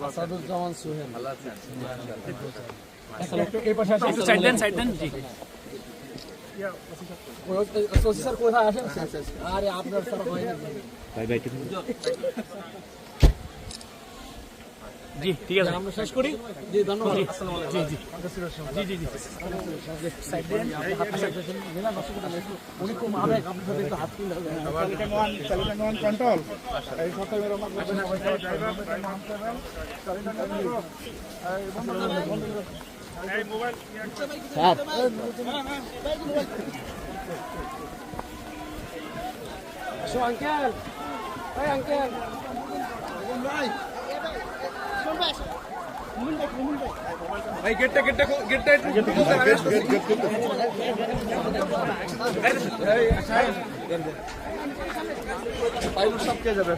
আসাদুজ্জামান সোহেল ভালো আছেন? সাইড দেন জি। স্যার কোথায় আসেন? আরে আপনার স্যার হয় না ভাই ভাই জি ঠিক আছে, আমরা শেষ করি। জি ধন্যবাদ। জি জি জি জি সাইড দেন। উনি খুব আবেগ, আপনার সাথে একটু হাত তুলে কন্ট্রোল এই আঙ্কেল, এই আঙ্কেল ভাই গেটটা একটু সব কে যাবে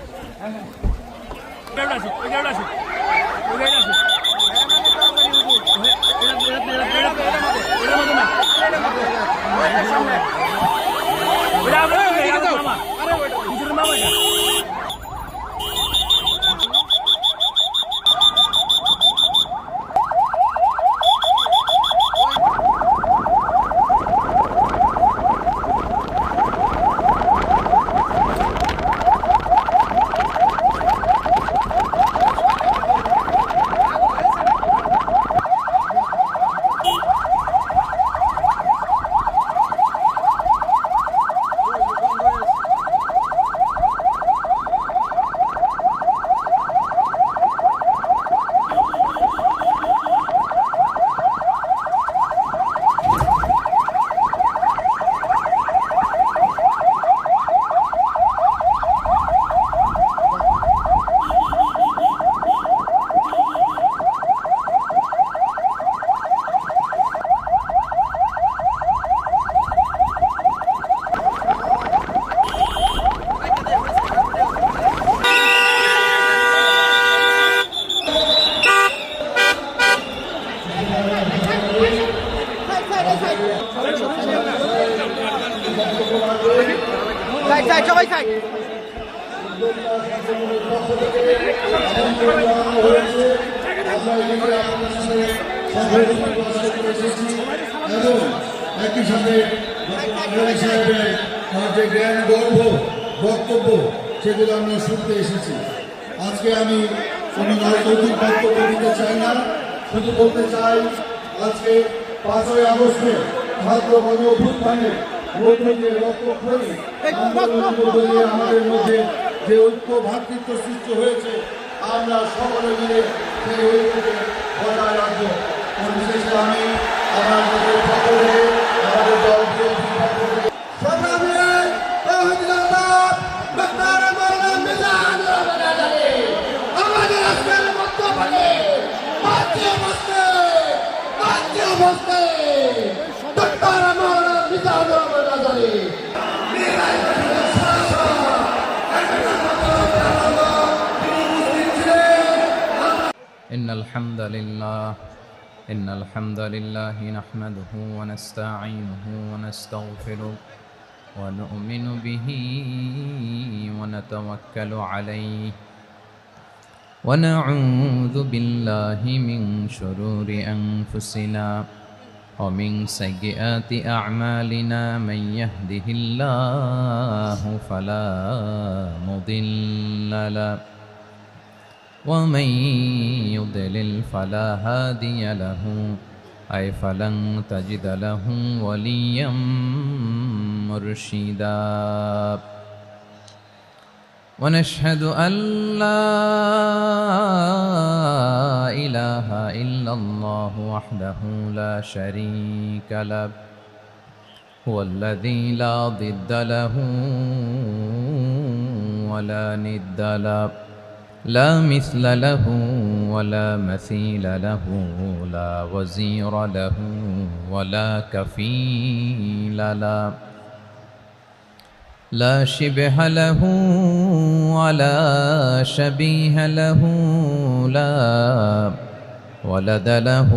সবাই থাক। একই সাথে যে জ্ঞান গর্ব বক্তব্য সেগুলো আমরা শুনতে এসেছি। আজকে আমি কোনো রাজনৈতিক বক্তব্য দিতে চাই না, শুধু বলতে চাই আজকে 5ই আগস্টে ছাত্র গণ অভ্যুত্থানের মধ্যে যে রক্তক্ষয়ী আন্দোলনের মধ্যে দিয়ে আমাদের মধ্যে যে ঐক্য ভ্রাতৃত্ব সৃষ্টি হয়েছে, আমরা সকলে মিলে সেই ঐক্যকে বজায় রাখবো। বিশেষে আমি আমার নিজের পক্ষ থেকে আমাদের দলকে আমাদের আজকের বক্তব্যে إن الحمد لله نحمده ونستعينه ونستغفره ونؤمن به ونتوكل عليه ونعوذ بالله من شرور أنفسنا ومن سيئات أعمالنا من يهده الله فلا مضل له ومن يضلل فلا هادي له أي فلن تجد له وليا مرشدا ونشهد أن لا إله إلا الله وحده لا شريك له هو الذي لا ضد له ولا ند له لا مثل له ولا مثيل له لا وزير له ولا كفيل له لا شبه له ولا شبيه له لا ولد له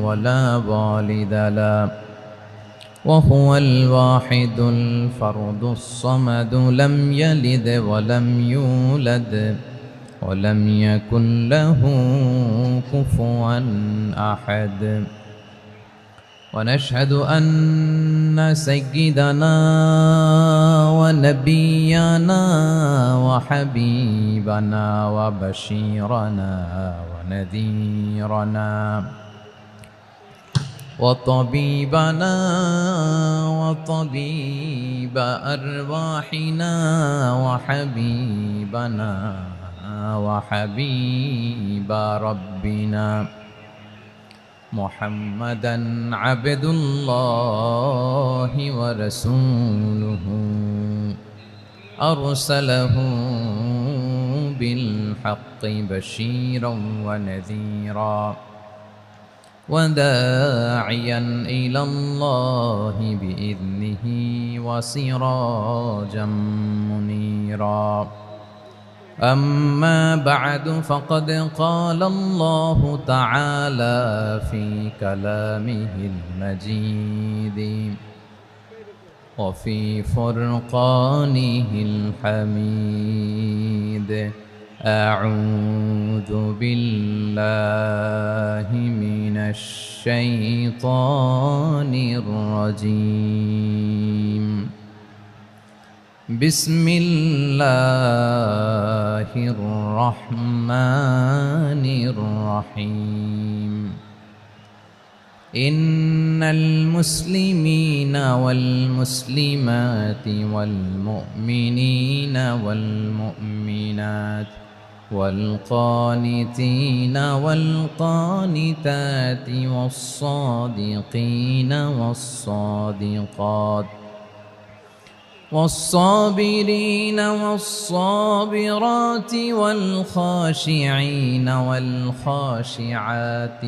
ولا والد له وهو الواحد الفرد الصمد لم يلد ولم يولد ولم يكن له كفوا أحد ونشهد أن سيدنا ونبينا وحبيبنا وبشيرنا ونذيرنا وطبيبنا وطبيب أرواحنا وحبيبنا وحبيب ربنا محمدا عبد الله ورسوله أرسله بالحق بشيرا ونذيرا وداعيا إلى الله بإذنه وسراجا منيرا أما بعد فقد قال الله تعالى في كلامه المجيد وفي فرقانه الحميد أعوذ بالله من الشيطان الرجيم بسم الله الرحمن الرحيم إن المسلمين والمسلمات والمؤمنين والمؤمنات والقانتين والقانتات والصادقين والصادقات والصابرين والصابرات والخاشعين والخاشعات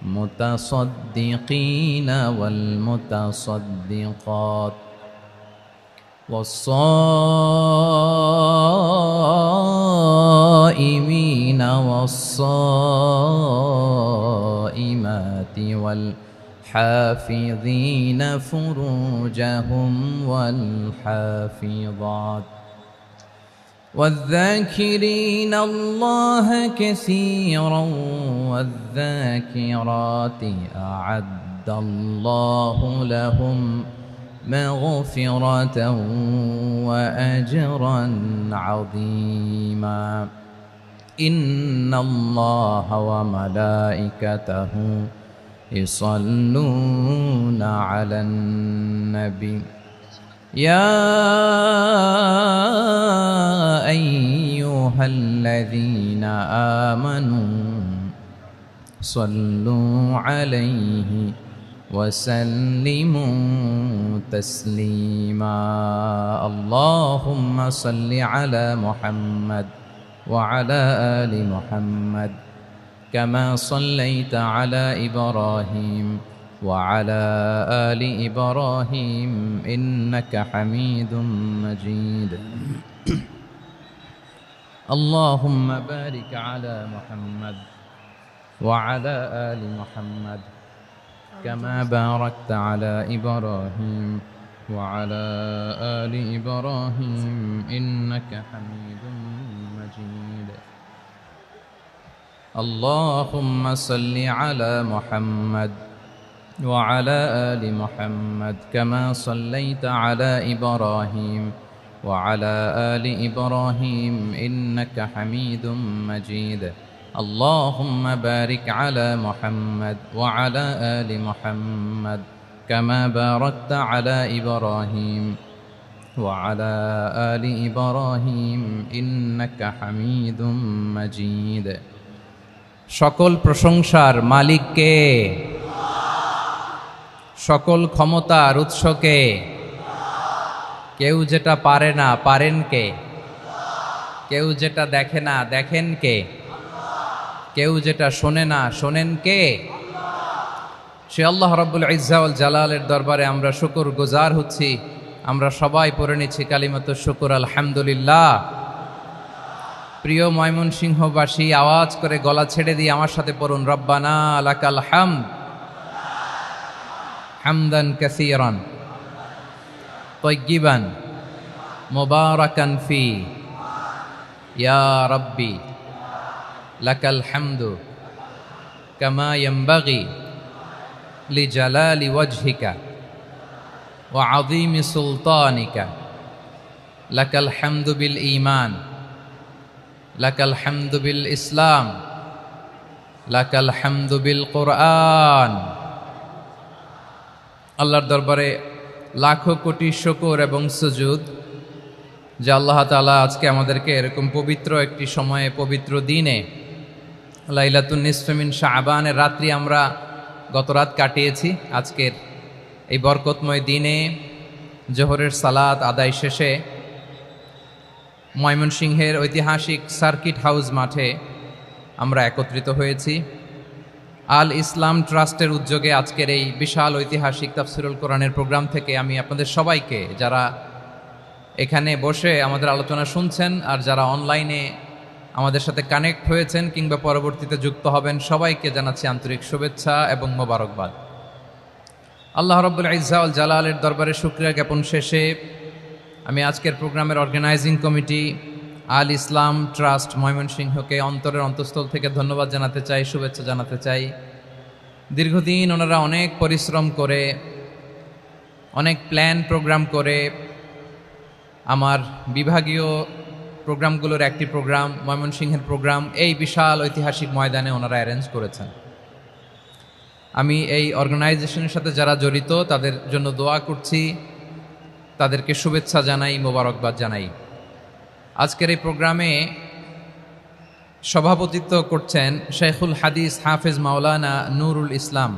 والمتصدقين والمتصدقات والصائمين والصائمات والحافظين فروجهم والحافظات والذاكرين الله كثيرا والذاكرات أعد الله لهم مغفرة وأجرا عظيما إن الله وملائكته يصلون على النبي يا أيها الذين آمنوا صلوا عليه وسلموا تسليما اللهم صل على محمد وعلى آل محمد كما صليت على إبراهيم وعلى آل إبراهيم إنك حميد مجيد اللهم بارك على محمد وعلى آل محمد كما باركت على إبراهيم وعلى آل إبراهيم إنك حميد مجيد اللهم صل على محمد وعلى آل محمد كما صليت على إبراهيم وعلى آل إبراهيم إنك حميد مجيد اللهم بارك على محمد وعلى آل محمد كما باركت على إبراهيم وعلى آل إبراهيم إنك حميد مجيد সকল প্রশংসার মালিক কে? সকল ক্ষমতার উৎস কে? কেউ যেটা পারে না পারেন কে? কেউ যেটা দেখে না দেখেন কে? কেউ যেটা শোনে না শোনেন কে? সে আল্লাহ রাব্বুল ইজ্জা ওয়াল জালালের দরবারে আমরা শুকর গুজার হচ্ছি। আমরা সবাই পড়ে নিচ্ছি কালিমাতুশ শুকর আলহামদুলিল্লাহ। প্রিয় ময়মনসিংহবাসী আওয়াজ করে গলা ছেড়ে দিয়ে আমার সাথে পড়ুন রব্বানা লাকাল হামদ। حمدا كثيرا طيبا مباركا فيه يا ربي لك الحمد كما ينبغي لجلال وجهك وعظيم سلطانك لك الحمد بالإيمان لك الحمد بالإسلام لك الحمد بالقرآن আল্লাহর দরবারে লাখো কোটি শুকর এবং সুজুদ যে আল্লাহ তাআলা আজকে আমাদেরকে এরকম পবিত্র একটি সময়ে পবিত্র দিনে লাইলাতুন নিসফে মিন শাবানের রাত্রি আমরা গত রাত কাটিয়েছি। আজকের এই বরকতময় দিনে জোহরের সালাত আদায় শেষে ময়মনসিংহের ঐতিহাসিক সার্কিট হাউস মাঠে আমরা একত্রিত হয়েছি। আল ইসলাম ট্রাস্টের উদ্যোগে আজকের এই বিশাল ঐতিহাসিক তাফসিরুল কোরআনের প্রোগ্রাম থেকে আমি আপনাদের সবাইকে, যারা এখানে বসে আমাদের আলোচনা শুনছেন আর যারা অনলাইনে আমাদের সাথে কানেক্ট হয়েছেন কিংবা পরবর্তীতে যুক্ত হবেন, সবাইকে জানাচ্ছি আন্তরিক শুভেচ্ছা এবং মোবারকবাদ। আল্লাহ রাব্বুল ইজ্জা ওয়াল জালালের দরবারে শুকরিয়া জ্ঞাপন শেষে আমি আজকের প্রোগ্রামের অর্গানাইজিং কমিটি আল ইসলাম ট্রাস্ট ময়মনসিংহকে অন্তরের অন্তঃস্থল থেকে ধন্যবাদ জানাতে চাই, শুভেচ্ছা জানাতে চাই। দীর্ঘদিন ওনারা অনেক পরিশ্রম করে, অনেক প্ল্যান প্রোগ্রাম করে আমার বিভাগীয় প্রোগ্রামগুলোর একটি প্রোগ্রাম, ময়মনসিংহের প্রোগ্রাম, এই বিশাল ঐতিহাসিক ময়দানে ওনারা অ্যারেঞ্জ করেছেন। আমি এই অর্গানাইজেশনের সাথে যারা জড়িত তাদের জন্য দোয়া করছি, তাদেরকে শুভেচ্ছা জানাই, মোবারকবাদ জানাই। আজকের এই প্রোগ্রামে সভাপতিত্ব করছেন শেখুল হাদিস হাফেজ মাওলানা নুরুল ইসলাম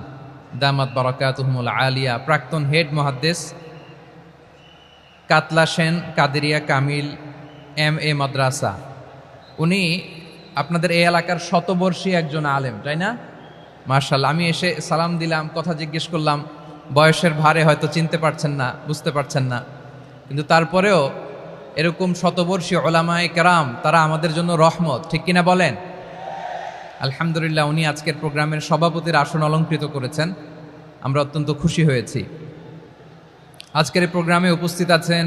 দামাত বারাকাতুহুমুল আলিয়া, প্রাক্তন হেড মুহাদ্দিস কাতলা সেন কাদেরিয়া কামিল MA মাদ্রাসা। উনি আপনাদের এই এলাকার শতবর্ষী একজন আলেম, তাই না? মাশাআল্লাহ। আমি এসে সালাম দিলাম, কথা জিজ্ঞেস করলাম, বয়সের ভারে হয়তো চিনতে পারছেন না, বুঝতে পারছেন না, কিন্তু তারপরেও এরকম শতবর্ষী উলামায়ে কেরাম তারা আমাদের জন্য রহমত, ঠিক কিনা বলেন? আলহামদুলিল্লাহ, উনি আজকের প্রোগ্রামের সভাপতির আসন অলঙ্কৃত করেছেন, আমরা অত্যন্ত খুশি হয়েছি। আজকের এই প্রোগ্রামে উপস্থিত আছেন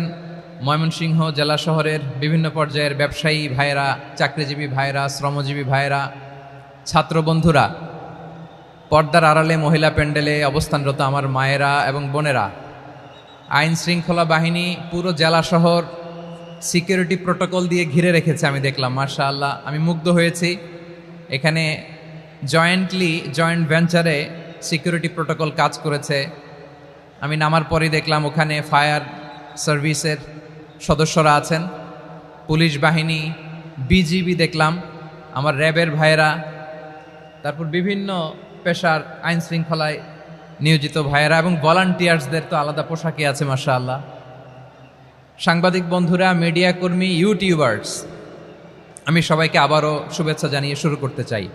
ময়মনসিংহ জেলা শহরের বিভিন্ন পর্যায়ের ব্যবসায়ী ভাইয়েরা, চাকরিজীবী ভাইয়েরা, শ্রমজীবী ভাইয়েরা, ছাত্র বন্ধুরা, পর্দার আড়ালে মহিলা প্যান্ডেলে অবস্থানরত আমার মায়েরা এবং বোনেরা, আইন শৃঙ্খলা বাহিনী পুরো জেলা শহর সিকিউরিটি প্রোটোকল দিয়ে ঘিরে রেখেছে, আমি দেখলাম। মাশাআল্লাহ, আমি মুগ্ধ হয়েছি। এখানে জয়েন্ট ভেঞ্চারে সিকিউরিটি প্রোটোকল কাজ করেছে। আমি নামার পরই দেখলাম ওখানে ফায়ার সার্ভিসের সদস্যরা আছেন, পুলিশ বাহিনী, বিজিবি দেখলাম, আমার র্যাবের ভাইয়েরা, তারপর বিভিন্ন পেশার আইন শৃঙ্খলায় নিয়োজিত ভাইয়েরা এবং ভলান্টিয়ার্সদের তো আলাদা পোশাকই আছে মাশাআল্লাহ। সাংবাদিক বন্ধুরা, মিডিয়া কর্মী, ইউটিউবার্স, আমি সবাইকে আবারও শুভেচ্ছা জানিয়ে শুরু করতে চাই।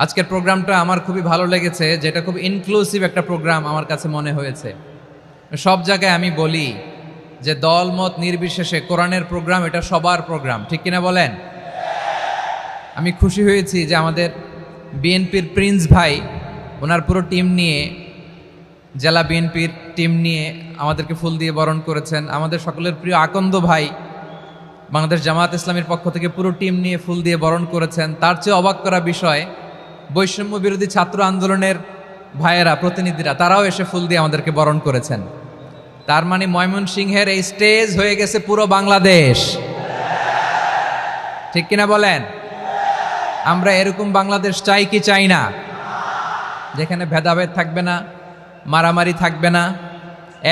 আজকের প্রোগ্রামটা আমার খুবই ভালো লেগেছে, যেটা খুব ইনক্লুসিভ একটা প্রোগ্রাম আমার কাছে মনে হয়েছে। সব জায়গায় আমি বলি যে দলমত নির্বিশেষে কোরআনের প্রোগ্রাম এটা সবার প্রোগ্রাম, ঠিক কিনা বলেন? আমি খুশি হয়েছি যে আমাদের বিএনপির প্রিন্স ভাই ওনার পুরো টিম নিয়ে, জেলা বিএনপির টিম নিয়ে আমাদেরকে ফুল দিয়ে বরণ করেছেন। আমাদের সকলের প্রিয় আকন্দ ভাই বাংলাদেশ জামায়াত ইসলামীর পক্ষ থেকে পুরো টিম নিয়ে ফুল দিয়ে বরণ করেছেন। তার চেয়ে অবাক করা বিষয়, বৈষম্য বিরোধী ছাত্র আন্দোলনের ভাইয়েরা, প্রতিনিধিরা, তারাও এসে ফুল দিয়ে আমাদেরকে বরণ করেছেন। তার মানে ময়মনসিংহের এই স্টেজ হয়ে গেছে পুরো বাংলাদেশ, ঠিক কিনা বলেন? আমরা এরকম বাংলাদেশ চাই কি চাই না? যেখানে ভেদাভেদ থাকবে না, মারামারি থাকবে না,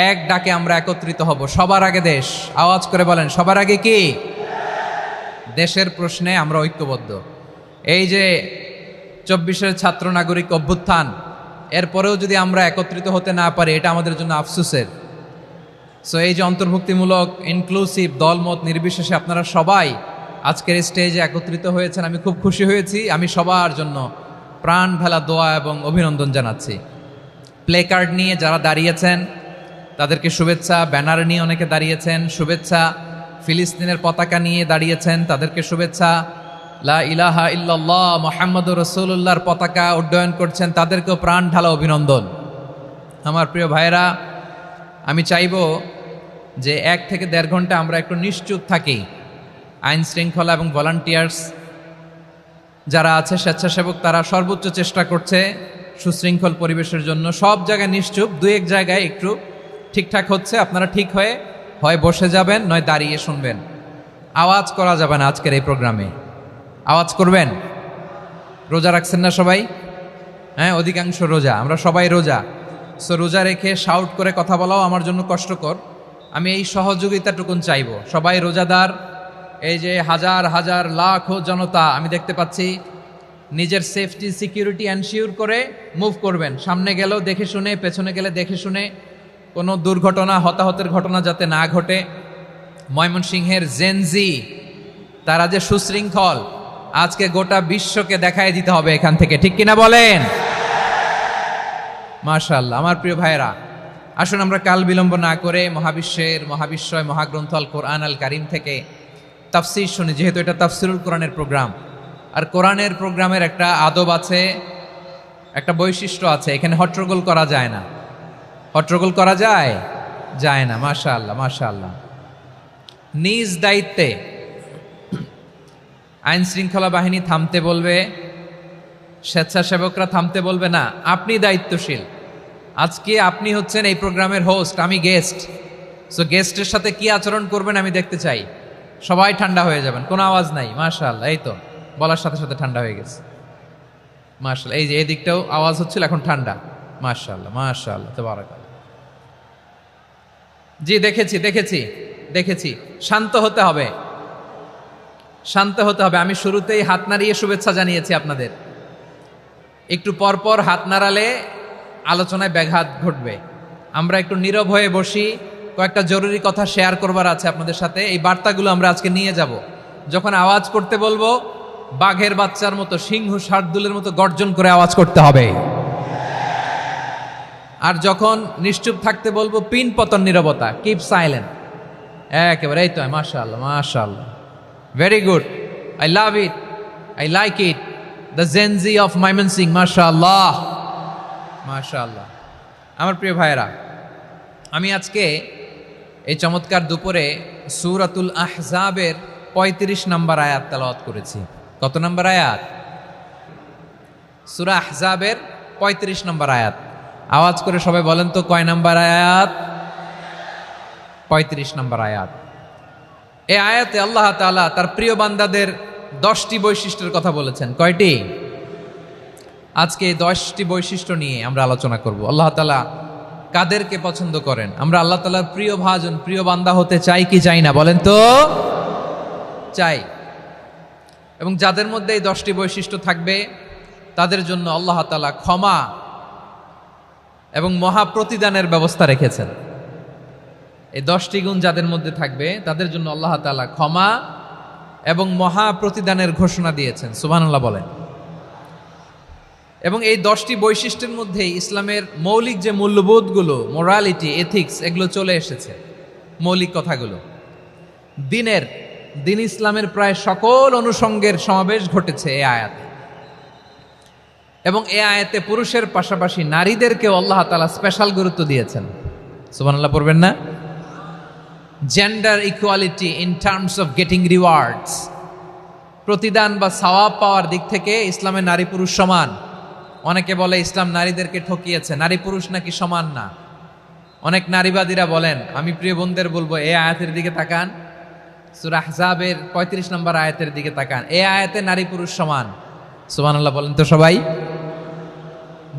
এক ডাকে আমরা একত্রিত হব। সবার আগে দেশ, আওয়াজ করে বলেন, সবার আগে কি? দেশের প্রশ্নে আমরা ঐক্যবদ্ধ। এই যে 24-এর ছাত্র নাগরিক অভ্যুত্থান, এরপরেও যদি আমরা একত্রিত হতে না পারি, এটা আমাদের জন্য আফসোসের। সো এই যে অন্তর্ভুক্তিমূলক, ইনক্লুসিভ, দলমত নির্বিশেষে আপনারা সবাই আজকের স্টেজে একত্রিত হয়েছেন, আমি খুব খুশি হয়েছি। আমি সবার জন্য প্রাণ ঢালা দোয়া এবং অভিনন্দন জানাচ্ছি। প্লে কার্ড নিয়ে যারা দাঁড়িয়েছেন তাদেরকে শুভেচ্ছা, ব্যানার নিয়ে অনেকে দাঁড়িয়েছেন শুভেচ্ছা, ফিলিস্তিনের পতাকা নিয়ে দাঁড়িয়েছেন তাদেরকে শুভেচ্ছা, লা ইলাহা ইল্লাল্লাহ মুহাম্মাদুর রাসূলুল্লাহর পতাকা উড্ডয়ন করছেন তাদেরকেও প্রাণ ঢালা অভিনন্দন। আমার প্রিয় ভাইরা, আমি চাইব যে 1 থেকে 1.5 ঘন্টা আমরা একটু নিশ্চুপ থাকি। আইন শৃঙ্খলা এবং ভলান্টিয়ার্স যারা আছে, স্বেচ্ছাসেবক, তারা সর্বোচ্চ চেষ্টা করছে সুশৃঙ্খল পরিবেশের জন্য। সব জায়গায় নিশ্চুপ, 2-1 জায়গায় একটু ঠিকঠাক হচ্ছে। আপনারা ঠিক হয়ে হয় বসে যাবেন, নয় দাঁড়িয়ে শুনবেন। আওয়াজ করা যাবে না আজকের এই প্রোগ্রামে। আওয়াজ করবেন? রোজা রাখছেন না সবাই? হ্যাঁ, অধিকাংশ রোজা, আমরা সবাই রোজা। সো রোজা রেখে শাউট করে কথা বলাও আমার জন্য কষ্টকর। আমি এই সহযোগিতাটুকুন চাইব। সবাই রোজাদার, এই যে হাজার হাজার লাখো জনতা আমি দেখতে পাচ্ছি, নিজের সেফটি সিকিউরিটি এনশিওর করে মুভ করবেন। সামনে গেলেও দেখে শুনে, পেছনে গেলে দেখে শুনে, কোনো দুর্ঘটনা, হতাহতের ঘটনা যাতে না ঘটে। ময়মনসিংহের জেনজি তারা যে সুশৃঙ্খল, আজকে গোটা বিশ্বকে দেখায় দিতে হবে এখান থেকে, ঠিক কিনা বলেন? মাশাআল্লাহ। আমার প্রিয় ভাইরা, আসুন আমরা কাল বিলম্ব না করে মহাবিশ্বয় মহাগ্রন্থ আল কোরআন আল কারিম থেকে তাফসীর শুনি। যেহেতু এটা তাফসীরুল কোরআনের প্রোগ্রাম, আর কোরআনের প্রোগ্রামের একটা আদব আছে, একটা বৈশিষ্ট্য আছে। এখানে হট্টগোল করা যায় না। হট্টগোল করা যায় না। মাশাআল্লাহ, মাশাআল্লাহ। নিজ দায়িত্বে আইন শৃঙ্খলা বাহিনী থামতে বলবে, স্বেচ্ছাসেবকরা থামতে বলবে না। আপনি দায়িত্বশীল। আজকে আপনি হচ্ছেন এই প্রোগ্রামের হোস্ট, আমি গেস্ট। সো গেস্টের সাথে কি আচরণ করবেন আমি দেখতে চাই। সবাই ঠান্ডা হয়ে যাবেন, কোনো আওয়াজ নাই। মাশাআল্লাহ, এই তো বলার সাথে সাথে ঠান্ডা হয়ে গেছে। মাশাআল্লাহ, এই যে এই দিকটাও আওয়াজ হচ্ছিল, এখন ঠান্ডা। মাশাআল্লাহ, মাশাআল্লাহ, তাবারাকাল্লাহ। জি, দেখেছি। শান্ত হতে হবে, শান্ত হতে হবে। আমি শুরুতেই হাত নাড়িয়ে শুভেচ্ছা জানিয়েছি আপনাদের। একটু পরপর হাত নাড়ালে আলোচনায় ব্যাঘাত ঘটবে। আমরা একটু নীরব হয়ে বসি, কয়েকটা জরুরি কথা শেয়ার করবার আছে আপনাদের সাথে। এই বার্তাগুলো আমরা আজকে নিয়ে যাব। যখন আওয়াজ করতে বলবো, বাঘের বাচ্চার মতো, সিংহ শার্দুলের মতো গর্জন করে আওয়াজ করতে হবে। আর যখন নিশ্চুপ থাকতে বলবো, পিন পতন নীরবতা, কিপ সাইলেন্ট। একেবারে এই তো। মাশাআল্লাহ, মাশাআল্লাহ, very good, I love it, I like it, the Gen Z of Mymensingh. মাশাআল্লাহ, মাশাআল্লাহ। আমার প্রিয় ভাইয়েরা, আমি আজকে এই চমৎকার দুপুরে সূরাতুল আহজাবের 35 নম্বর আয়াত তেলাওয়াত করেছি। কত নম্বর আয়াত? সূরা আহজাবের 35 নম্বর আয়াত। আওয়াজ করে সবাই বলেন তো, কয় নম্বর আয়াত? 35 নম্বর আয়াত। এই আয়াতে আল্লাহ তাআলা তার প্রিয় বান্দাদের 10টি বৈশিষ্ট্যের কথা বলেছেন। কয়টি? আজকে এই 10টি বৈশিষ্ট্য নিয়ে আমরা আলোচনা করব। আল্লাহ তাআলা কাদেরকে পছন্দ করেন? আমরা আল্লাহ তাআলার প্রিয় ভাজন, প্রিয় বান্দা হতে চাই কি চাই না? বলেন তো। চাই। এবং যাদের মধ্যে এই 10টি বৈশিষ্ট্য থাকবে, তাদের জন্য আল্লাহ তাআলা ক্ষমা এবং মহা প্রতিদানের ব্যবস্থা রেখেছেন। এই 10টি গুণ যাদের মধ্যে থাকবে, তাদের জন্য আল্লাহ তাআলা ক্ষমা এবং মহা প্রতিদানের ঘোষণা দিয়েছেন। সুবহানাল্লাহ বলেন। এবং এই 10টি বৈশিষ্ট্যের মধ্যে ইসলামের মৌলিক যে মূল্যবোধগুলো, মোরালিটি, এথিক্স, এগুলো চলে এসেছে। মৌলিক কথাগুলো দিন ইসলামের প্রায় সকল অনুষঙ্গের সমাবেশ ঘটেছে এই আয়াতে। এবং এই আয়াতে পুরুষের পাশাপাশি নারীদেরকেও আল্লাহ তাআলা স্পেশাল গুরুত্ব দিয়েছেন। সুবহানাল্লাহ পড়বেন না? Gender equality in terms of getting rewards, প্রতিদান বা সওয়াব পাওয়ার দিক থেকে ইসলামে নারী পুরুষ সমান। অনেকে বলে ইসলাম নারীদেরকে ঠকিয়েছে, নারী পুরুষ নাকি সমান না। অনেক নারীবাদীরা বলেন, আমি প্রিয় বোনদের বলবো, এই আয়াতের দিকে তাকান, সূরা আহজাবের 35 নম্বর আয়াতের দিকে তাকান। এই আয়াতে নারী পুরুষ সমান। সুবহানাল্লাহ বলেন তো সবাই।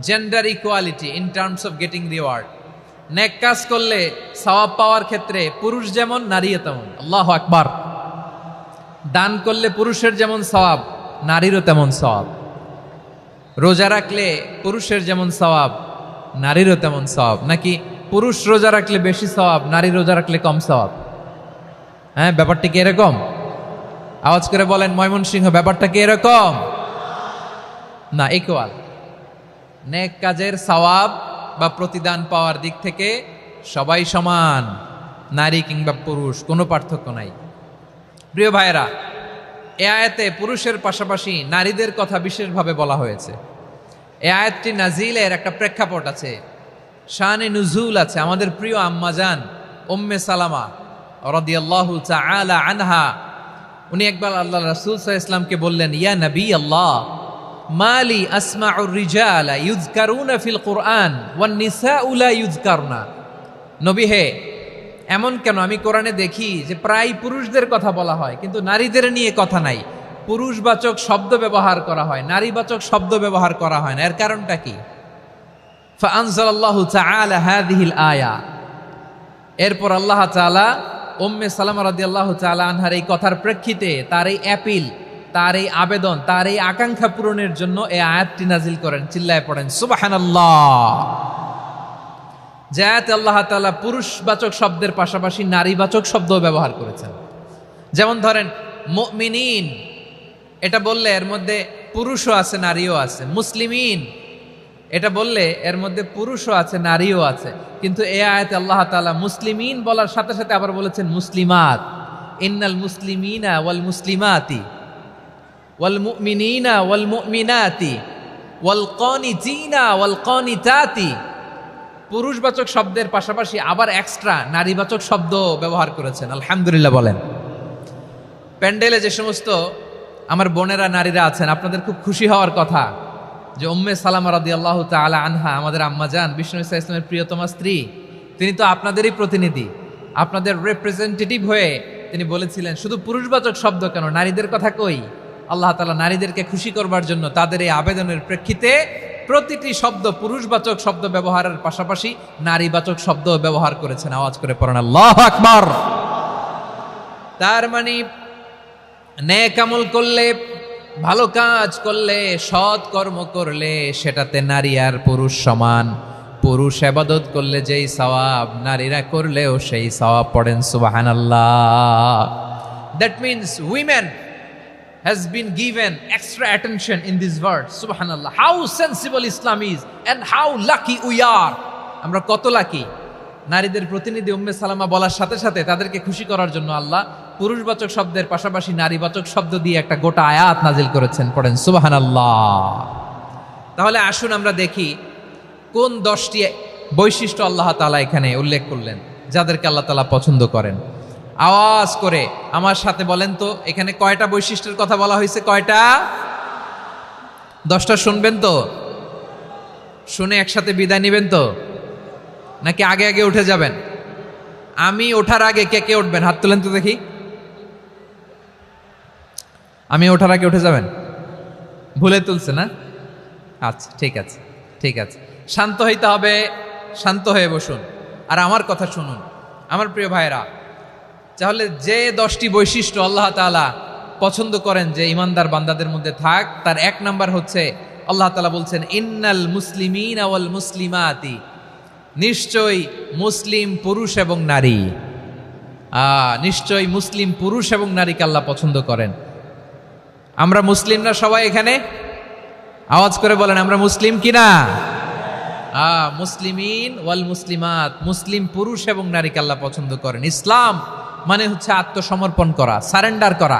Gender equality in terms of getting reward, নেক কাজ করলে সওয়াব পাওয়ার ক্ষেত্রে পুরুষ যেমন, নারীও তেমন। আল্লাহু আকবার। দান করলে পুরুষের যেমন সওয়াব, নারীরও তেমন সওয়াব। রোজা রাখলে পুরুষের যেমন সওয়াব, নারীরও তেমন সওয়াব। নাকি পুরুষ রোজা রাখলে বেশি সওয়াব, নারী রোজা রাখলে কম সওয়াব? হ্যাঁ, ব্যাপারটা কি এরকম? আওয়াজ করে বলেন ময়মনসিংহ, ব্যাপারটা কি এরকম? না, ইকুয়াল। নেক কাজের সওয়াব বা প্রতিদান পাওয়ার দিক থেকে সবাই সমান, নারী কিংবা পুরুষ, কোনো পার্থক্য নাই। প্রিয় ভাইয়েরা, এ আয়াতে পুরুষের পাশাপাশি নারীদের কথা বিশেষভাবে বলা হয়েছে। এ আয়াতটি নাজিলের একটা প্রেক্ষাপট আছে। শানে নুজুল আছে। আমাদের প্রিয় আম্মাজান উম্মে সালামা রাদিয়াল্লাহু তাআলা আনহা, উনি একবার আল্লাহ রাসূল সাল্লাল্লাহু আলাইহি ওয়াসাল্লামকে বললেন, ইয়া নবী আল্লাহ, মালি আসমাউর রিজালা ইউযকারুনা ফিল কুরআন ওয়ান নিসাউ লা ইউযকারনা। নবী হে, এমন কেন আমি কোরআনে দেখি যে প্রায় পুরুষদের কথা বলা হয় কিন্তু নারীদের নিয়ে কথা নাই, পুরুষবাচক শব্দ ব্যবহার করা হয়, নারীবাচক শব্দ ব্যবহার করা হয় না, এর কারণটা কি? ফাআনজালাল্লাহু তাআলা হাযিহিল আয়া। এরপর আল্লাহ তাআলা উম্মে সালামা রাদিয়াল্লাহু তাআলা আনহার এই কথার প্রেক্ষিতে, তার এই অ্যাপিল, তার এই আবেদন, তার এই আকাঙ্ক্ষা পূরণের জন্য এই আয়াতটি নাজিল করেন। চিল্লায় পড়েন সুবহানাল্লাহ। যে আয়াতে আল্লাহ তাআলা পুরুষবাচক শব্দের পাশাপাশি নারীবাচক শব্দ ব্যবহার করেছেন। যেমন ধরেন মুমিনিন, এটা বললে এর মধ্যে পুরুষও আছে নারীও আছে। মুসলিমিন, এটা বললে এর মধ্যে পুরুষও আছে নারীও আছে। কিন্তু এই আয়াতে আল্লাহ তাআলা মুসলিমিন বলার সাথে সাথে আবার বলেছেন মুসলিমাত। ইন্নাল মুসলিমিনা ওয়াল মুসলিমাতি ওয়াল মুমিনিনা ওয়াল মুমিনাতি ওয়াল কানিতিনা ওয়াল কানিতাতি। পুরুষবাচক শব্দের পাশাপাশি আবার এক্সট্রা নারীবাচক শব্দ ব্যবহার করেছেন। আলহামদুলিল্লাহ বলেন। প্যান্ডেলে যে সমস্ত আমার বোনেরা নারীরা আছেন, আপনাদের খুব খুশি হওয়ার কথা যে উম্মে সালামা রাদিয়াল্লাহু তাআলা আনহা, আমাদের আম্মাজান বিষ্ণু ইসা ইসলামের প্রিয়তমা স্ত্রী, তিনি তো আপনাদেরই প্রতিনিধি, আপনাদের রিপ্রেজেন্টেটিভ হয়ে তিনি বলেছিলেন শুধু পুরুষবাচক শব্দ কেন, নারীদের কথা কই। আল্লাহ তাআলা নারীদেরকে খুশি করবার জন্য তাদের এই আবেদনের প্রেক্ষিতে প্রতিটি শব্দ পুরুষবাচক শব্দ ব্যবহারের পাশাপাশি নারীবাচক শব্দ ব্যবহার করেছেন। আওয়াজ করে পড়েন আল্লাহু আকবার। তার মানে নেক আমল করলে, ভালো কাজ করলে, সৎ কর্ম করলে সেটাতে নারী আর পুরুষ সমান। পুরুষ ইবাদত করলে যেই সওয়াব, নারীরা করলেও সেই সওয়াব। পড়েন সুবহানাল্লাহ। That means women has been given extra attention in this verse. Subhanallah. How sensible Islam is and how lucky we are. আমরা কত লাকি। নারীদের প্রতিনিধি উম্মে সালামা বলার সাথে সাথে তাদেরকে খুশি করার জন্য আল্লাহ পুরুষবাচক শব্দের পাশাপাশি নারীবাচক শব্দ দিয়ে একটা গোটা আয়াত নাজিল করেছেন। পড়েন সুবহানাল্লাহ। তাহলে আসুন আমরা দেখি কোন 10টি বৈশিষ্ট্য আল্লাহ তাআলা এখানে উল্লেখ করলেন যাদেরকে আল্লাহ তাআলা পছন্দ করেন। আওয়াজ করে আমার সাথে বলেন তো, এখানে কয়টা বৈশিষ্ট্যের কথা বলা হয়েছে? কয়টা? 10টা শুনবেন তো? শুনে একসাথে বিদায় নেবেন তো, নাকি আগে আগে উঠে যাবেন? আমি ওঠার আগে কে কে উঠবেন? হাত তুলেন তো দেখি। আমি ওঠার আগে উঠে যাবেন? ভুলে তুলছে না? আচ্ছা, ঠিক আছে, ঠিক আছে। শান্ত হইতে হবে, শান্ত হয়ে বসুন আর আমার কথা শুনুন আমার প্রিয় ভাইরা। তাহলে যে 10টি বৈশিষ্ট্য আল্লাহ তাআলা পছন্দ করেন যে ইমানদার বান্দাদের মধ্যে থাক, তার 1 নাম্বার হচ্ছে আল্লাহ তাআলা বলছেন ইন্নাল মুসলিমিনা ওয়াল মুসলিমাতি। নিশ্চয়ই মুসলিম পুরুষ এবং নারী, নিশ্চয়ই মুসলিম পুরুষ এবং নারীকে আল্লাহ পছন্দ করেন। আমরা মুসলিম না সবাই এখানে? আওয়াজ করে বলেন আমরা মুসলিম কিনা? মুসলিমিন ওয়াল মুসলিমাত, মুসলিম পুরুষ এবং নারীকে আল্লাহ পছন্দ করেন। ইসলাম মানে হচ্ছে আত্মসমর্পণ করা, সারেন্ডার করা।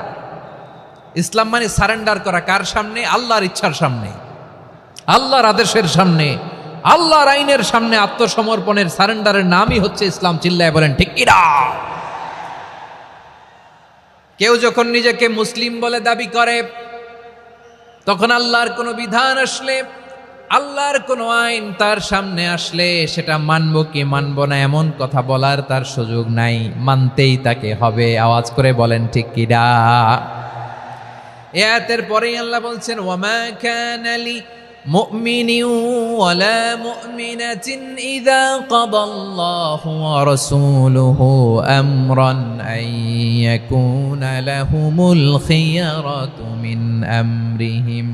ইসলাম মানে সারেন্ডার করা। কার সামনে? আল্লাহর ইচ্ছার সামনে, আল্লাহর আদেশের সামনে, আল্লাহর আইনের সামনে আত্মসমর্পণের, সারেন্ডারের নামই হচ্ছে ইসলাম। চিল্লায় বলেন ঠিক কিনা? কেউ যখন নিজেকে মুসলিম বলে দাবি করে, তখন আল্লাহর কোনো বিধান আসলে, আল্লাহর কোনো আইন তার সামনে আসলে সেটা মানবো কি মানবো না এমন কথা বলার তার সুযোগ নাই, মানতেই তাকে হবে। আওয়াজ করে বলেন ঠিক কিনা? এই আয়াতের পরেই আল্লাহ বলছেন ওয়ামা কানা লি মুমিনিন ওয়ালা মুমিনাতিন ইযা কাদাল্লাহু ওয়া রাসূলুহু আমরান আন ইয়াকুনা লাহুমুল খিয়ারাতু মিন আমরিহিম।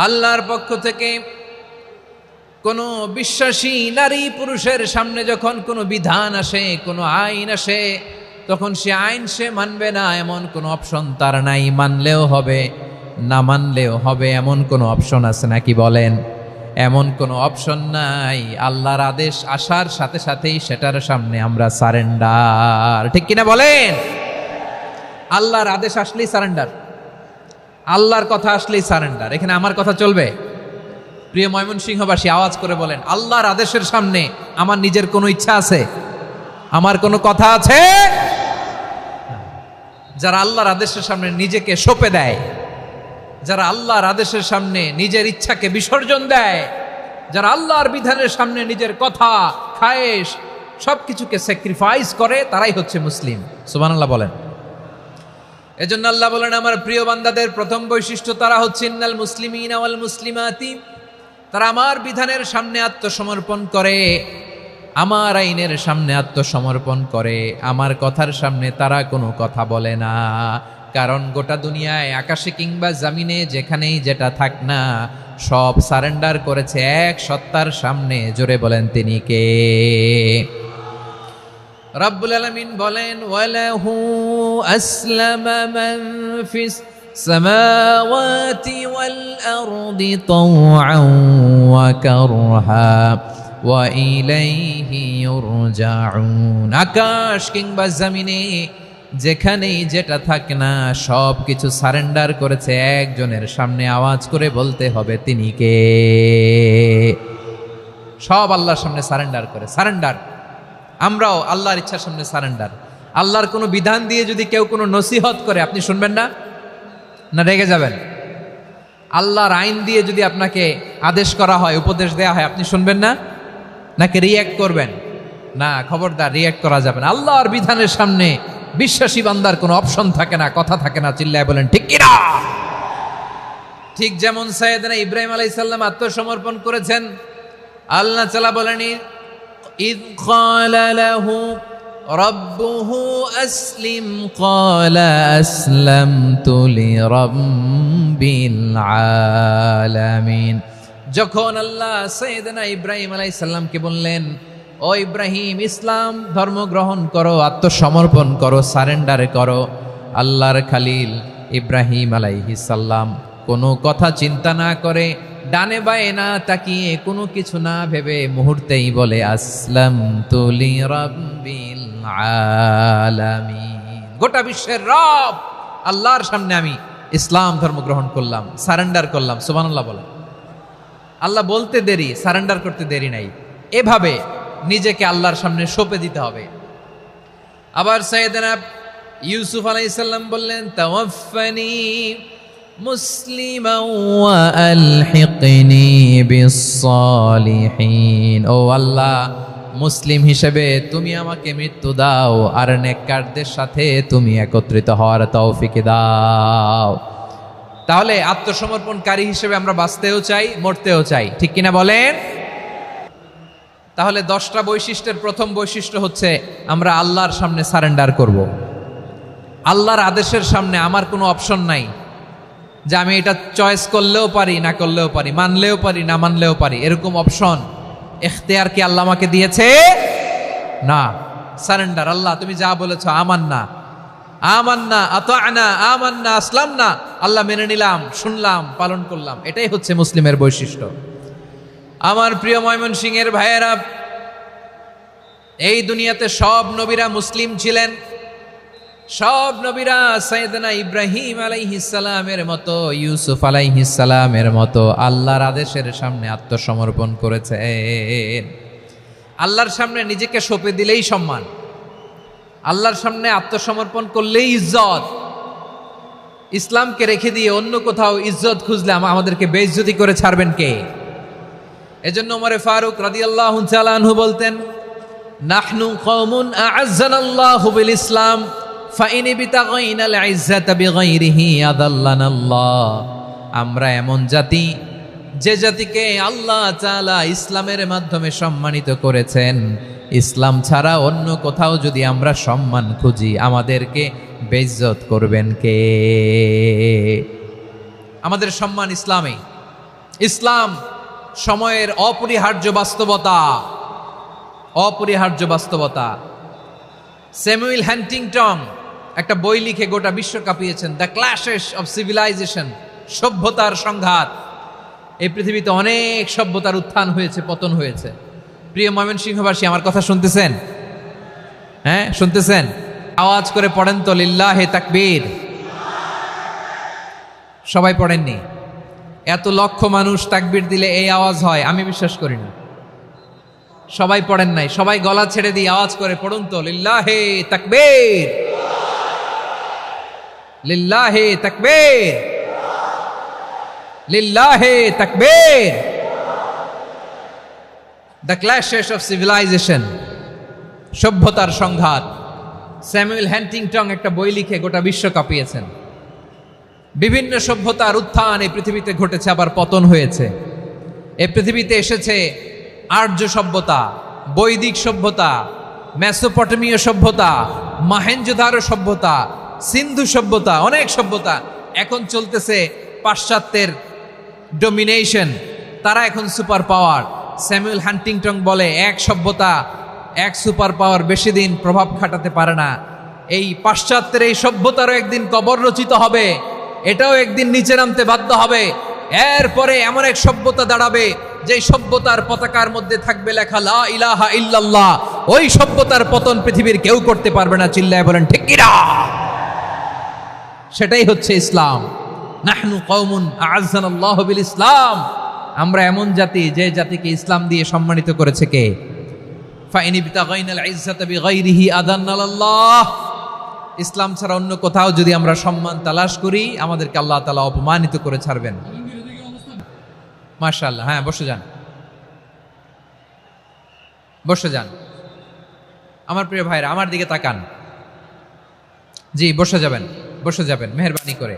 আল্লাহর পক্ষ থেকে কোনো বিশ্বাসী নারী পুরুষের সামনে যখন কোনো বিধান আসে, কোনো আইন আসে, তখন সে আইন সে মানবে না এমন কোনো অপশন তার নাই। মানলেও হবে, না মানলেও হবে এমন কোনো অপশন আছে নাকি বলেন? এমন কোনো অপশন নাই। আল্লাহর আদেশ আসার সাথে সাথেই সেটার সামনে আমরা সারেন্ডার। ঠিক কিনা বলেন? আল্লাহর আদেশ আসলেই সারেন্ডার, আল্লাহর কথা আসলেই সারেন্ডার। এখানে আমার কথা চলবে? প্রিয় ময়মনসিংহবাসী আওয়াজ করে বলেন, আল্লাহর আদেশের সামনে আমার নিজের কোনো ইচ্ছা আছে? আমার কোনো কথা আছে? যারা আল্লাহর আদেশের সামনে নিজেকে সঁপে দেয়, যারা আল্লাহর আদেশের সামনে নিজের ইচ্ছাকে বিসর্জন দেয়, যারা আল্লাহর বিধানের সামনে নিজের কথা, খায়েশ সবকিছুকে স্যাক্রিফাইস করে, তারাই হচ্ছে মুসলিম। সুবহানাল্লাহ বলেন। এজন্য আল্লাহ বলেন, আমার প্রিয় বান্দাদের প্রথম বৈশিষ্ট্য তারা হচ্ছে ইন্নাল মুসলিমিনা ওয়াল মুসলিমাতি, তারা আমার বিধানের সামনে আত্মসমর্পণ করে, আমার আইনের সামনে আত্মসমর্পণ করে, আমার কথার সামনে তারা কোনো কথা বলে না। কারণ গোটা দুনিয়ায় আকাশে কিংবা জামিনে যেখানেই যেটা থাক না, সব সারেন্ডার করেছে এক সত্তার সামনে। জোরে বলেন তিনি কে? রব্বুল আলামিন বলেন, ওয়ালাহু আসলামা মান ফিস সামাওয়াতি ওয়াল আরদি তাওআন ওয়া কারহা ওয়া ইলাইহি ইউরজাউন। আকাশ কিংবা জমিনে যেখানেই যেটা থাকে না, সব কিছু সারেন্ডার করেছে একজনের সামনে। আওয়াজ করে বলতে হবে তিনি কে? সব আল্লাহর সামনে সারেন্ডার করে। সারেন্ডার। আমরাও আল্লাহর ইচ্ছার সামনে সারেন্ডার। আল্লাহর কোনো বিধান দিয়ে যদি কেউ কোনো নসিহত করে, আপনি শুনবেন না? না রেগে যাবেন? আল্লাহর আইন দিয়ে যদি আপনাকে আদেশ করা হয়, উপদেশ দেয়া হয়, আপনি শুনবেন না? নাকি রিয়্যাক্ট করবেন? না, খবরদার, রিয়্যাক্ট করা যাবে না। আল্লাহর বিধানের সামনে বিশ্বাসী বান্দার কোনো অপশন থাকে না, কথা থাকে না। চিল্লায় বলেন ঠিক কিনা? ঠিক যেমন সাইয়েদনা ইব্রাহিম আলাইহিস সালাম আত্মসমর্পণ করেছেন। আল্লাহ তাআলা বলেন, ইয ক্বালা লাহু রাব্বুহু আসলিম ক্বালা আসলামতু লিরাব্বিল আলামিন। যখন আল্লাহ সাইয়েদনা ইব্রাহিম আলাইহিস সালামকে বললেন, ও ইব্রাহিম, ইসলাম ধর্ম গ্রহণ করো, আত্মসমর্পণ করো, সারেন্ডার করো, আল্লাহর খালিল ইব্রাহিম আলাইহিস সালাম কোনো কথা চিন্তা না করে, ডানে বায়ে না তাকিয়ে, কোনো কিছু না ভেবে মুহূর্তেই বলে, আসলামতু লিরাব্বিল আলামিন। গোটা বিশ্বের রব আল্লাহর সামনে আমি ইসলাম ধর্ম গ্রহণ করলাম, সারেন্ডার করলাম। সুবহানাল্লাহ বলেন। আল্লাহ বলতে দেরি, সারেন্ডার করতে দেরি নাই। এভাবে নিজেকে আল্লাহর সামনে সঁপে দিতে হবে। আবার সাইয়েদনা ইউসুফ আলাইহিস সালাম বললেন, তাওয়াফফানি মুসলিমান ওয়া আলহিকনি বিস-সালিহিন। ও আল্লাহ, মুসলিম হিসেবে তুমি আমাকে মৃত্যু দাও, আর নেককারদের সাথে তুমি একত্রিত হওয়ার তৌফিক দাও। তাহলে আত্মসমর্পণকারী হিসেবে আমরা বাঁচতেও চাই, মরতেও চাই। ঠিক কিনা বলেন? তাহলে 10টা বৈশিষ্ট্যের প্রথম বৈশিষ্ট্য হচ্ছে আমরা আল্লাহর সামনে সারেন্ডার করব। আল্লাহর আদেশের সামনে আমার কোনো অপশন নাই যে আমি এটা চয়েস করলেও পারি, না করলেও পারি, মানলেও পারি, না মানলেও পারি। এরকম অপশন, এখতিয়ার কি আল্লাহ আমাকে দিয়েছে? না। সারেন্ডার। আল্লাহ তুমি যা বলেছ, আমান্না আমান্না আতা'না আমান্না আসলামনা, আল্লাহ মেনে নিলাম, শুনলাম, পালন করলাম। এটাই হচ্ছে মুসলিমের বৈশিষ্ট্য। আমার প্রিয় ময়মনসিংহের ভাইয়েরা, এই দুনিয়াতে সব নবীরা মুসলিম ছিলেন। সব নবীরা সাইয়েদনা ইব্রাহিম আলাইহিস সালামের মতো, ইউসুফ আলাইহিস সালামের মতো আল্লাহর আদেশের সামনে আত্মসমর্পণ করেছেন। আল্লাহর সামনে নিজেকে সঁপে দিলেই সম্মান, আল্লাহর সামনে আত্মসমর্পণ করলেই ইজ্জত। ইসলামকে রেখে দিয়ে অন্য কোথাও ইজ্জত খুঁজলে আমাদেরকে বেইজ্জতি করে ছাড়বেন কে? এজন্য ওমর ফারুক রাদিয়াল্লাহু তাআলা আনহু বলতেন, নাহনু কওমুন আ'আজ্জানাল্লাহু বিল ইসলাম ফাইন বিতাগাইনাল ইজ্জাতা বিগাইরিহি আদাল্লানাল্লাহ। আমরা এমন জাতি, যে জাতিকে আল্লাহ তাআলা ইসলামের মাধ্যমে সম্মানিত করেছেন। ইসলাম ছাড়া অন্য কোথাও যদি আমরা সম্মান খুঁজি, আমাদেরকে বেইজ্জত করবেন কে? আমাদের সম্মান ইসলামে। ইসলাম সময়ের অপরিহার্য বাস্তবতা, অপরিহার্য বাস্তবতা। স্যামুয়েল হ্যান্টিংটন একটা বই লিখে গোটা বিশ্ব কাঁপিয়েছেন, দ্য ক্ল্যাশেস অফ সিভিলাইজেশন, সভ্যতার সংঘাত। এই পৃথিবীতে অনেক সভ্যতার উত্থান হয়েছে, পতন হয়েছে। প্রিয় ময়মনসিংহবাসী, আমার কথা শুনতেছেন? হ্যাঁ, শুনতেছেন? আওয়াজ করে পড়েন তো, লিল্লাহে তাকবীর। সবাই পড়েননি? এত লক্ষ মানুষ তাকবীর দিলে এই আওয়াজ হয়, আমি বিশ্বাস করি না। সবাই পড়েন নাই, সবাই গলা ছেড়ে দিয়ে আওয়াজ করে পড়ুন তো, লিল্লাহে তাকবীর, লিল্লাহে তাকবীর, লিল্লাহে তাকবীর। দ্য ক্ল্যাশেস অফ সিভিলাইজেশন, সভ্যতার সংঘাত। স্যামুয়েল হ্যান্টিংটন একটা বই লিখে গোটা বিশ্ব কাঁপিয়েছেন। বিভিন্ন সভ্যতার উত্থান এই পৃথিবীতে ঘটেছে, আবার পতন হয়েছে। এই পৃথিবীতে এসেছে আর্য সভ্যতা, বৈদিক সভ্যতা, মেসোপটেমীয় সভ্যতা, মহেঞ্জোদারো সভ্যতা, সিন্ধু সভ্যতা, অনেক সভ্যতা। এখন চলতেছে পাশ্চাত্যের ডোমিনেশন, তারা এখন সুপার পাওয়ার। স্যামুয়েল হ্যান্টিংটন বলে এক সভ্যতা, এক সুপার পাওয়ার বেশি দিন প্রভাব খাটাতে পারে না। এই পাশ্চাত্যের এই সভ্যতারও একদিন কবর রচিত হবে, এটাও একদিন নিচে নামতে বাধ্য হবে। এরপরে এমন এক সভ্যতা দাঁড়াবে যে সভ্যতার পতাকার মধ্যে থাকবে লেখা লা ইলাহা ইল্লাল্লাহ। ওই সভ্যতার পতন পৃথিবীর কেউ করতে পারবে না, চিল্লায় বলেন ঠিক কিনা? সেটাই হচ্ছে ইসলাম। নাহনু কওমুন আ'আজ্জানাল্লাহু বিল ইসলাম, আমরা এমন জাতি যে জাতিকে ইসলাম দিয়ে সম্মানিত করেছে কে? ফাইন ইবতাগাইনাল ইজ্জাতা বিগাইরিহি আযান্নাল্লাহ, ইসলাম ছাড়া অন্য কোথাও যদি আমরা সম্মান তালাশ করি, আমাদেরকে আল্লাহ তাআলা অপমানিত করে ছাড়বেন। মাশাআল্লাহ, হ্যাঁ বসে যান, বসে যান। আমার প্রিয় ভাইরা আমার দিকে তাকান। জি বসে যাবেন, বসে যাবেন মেহেরবানি করে।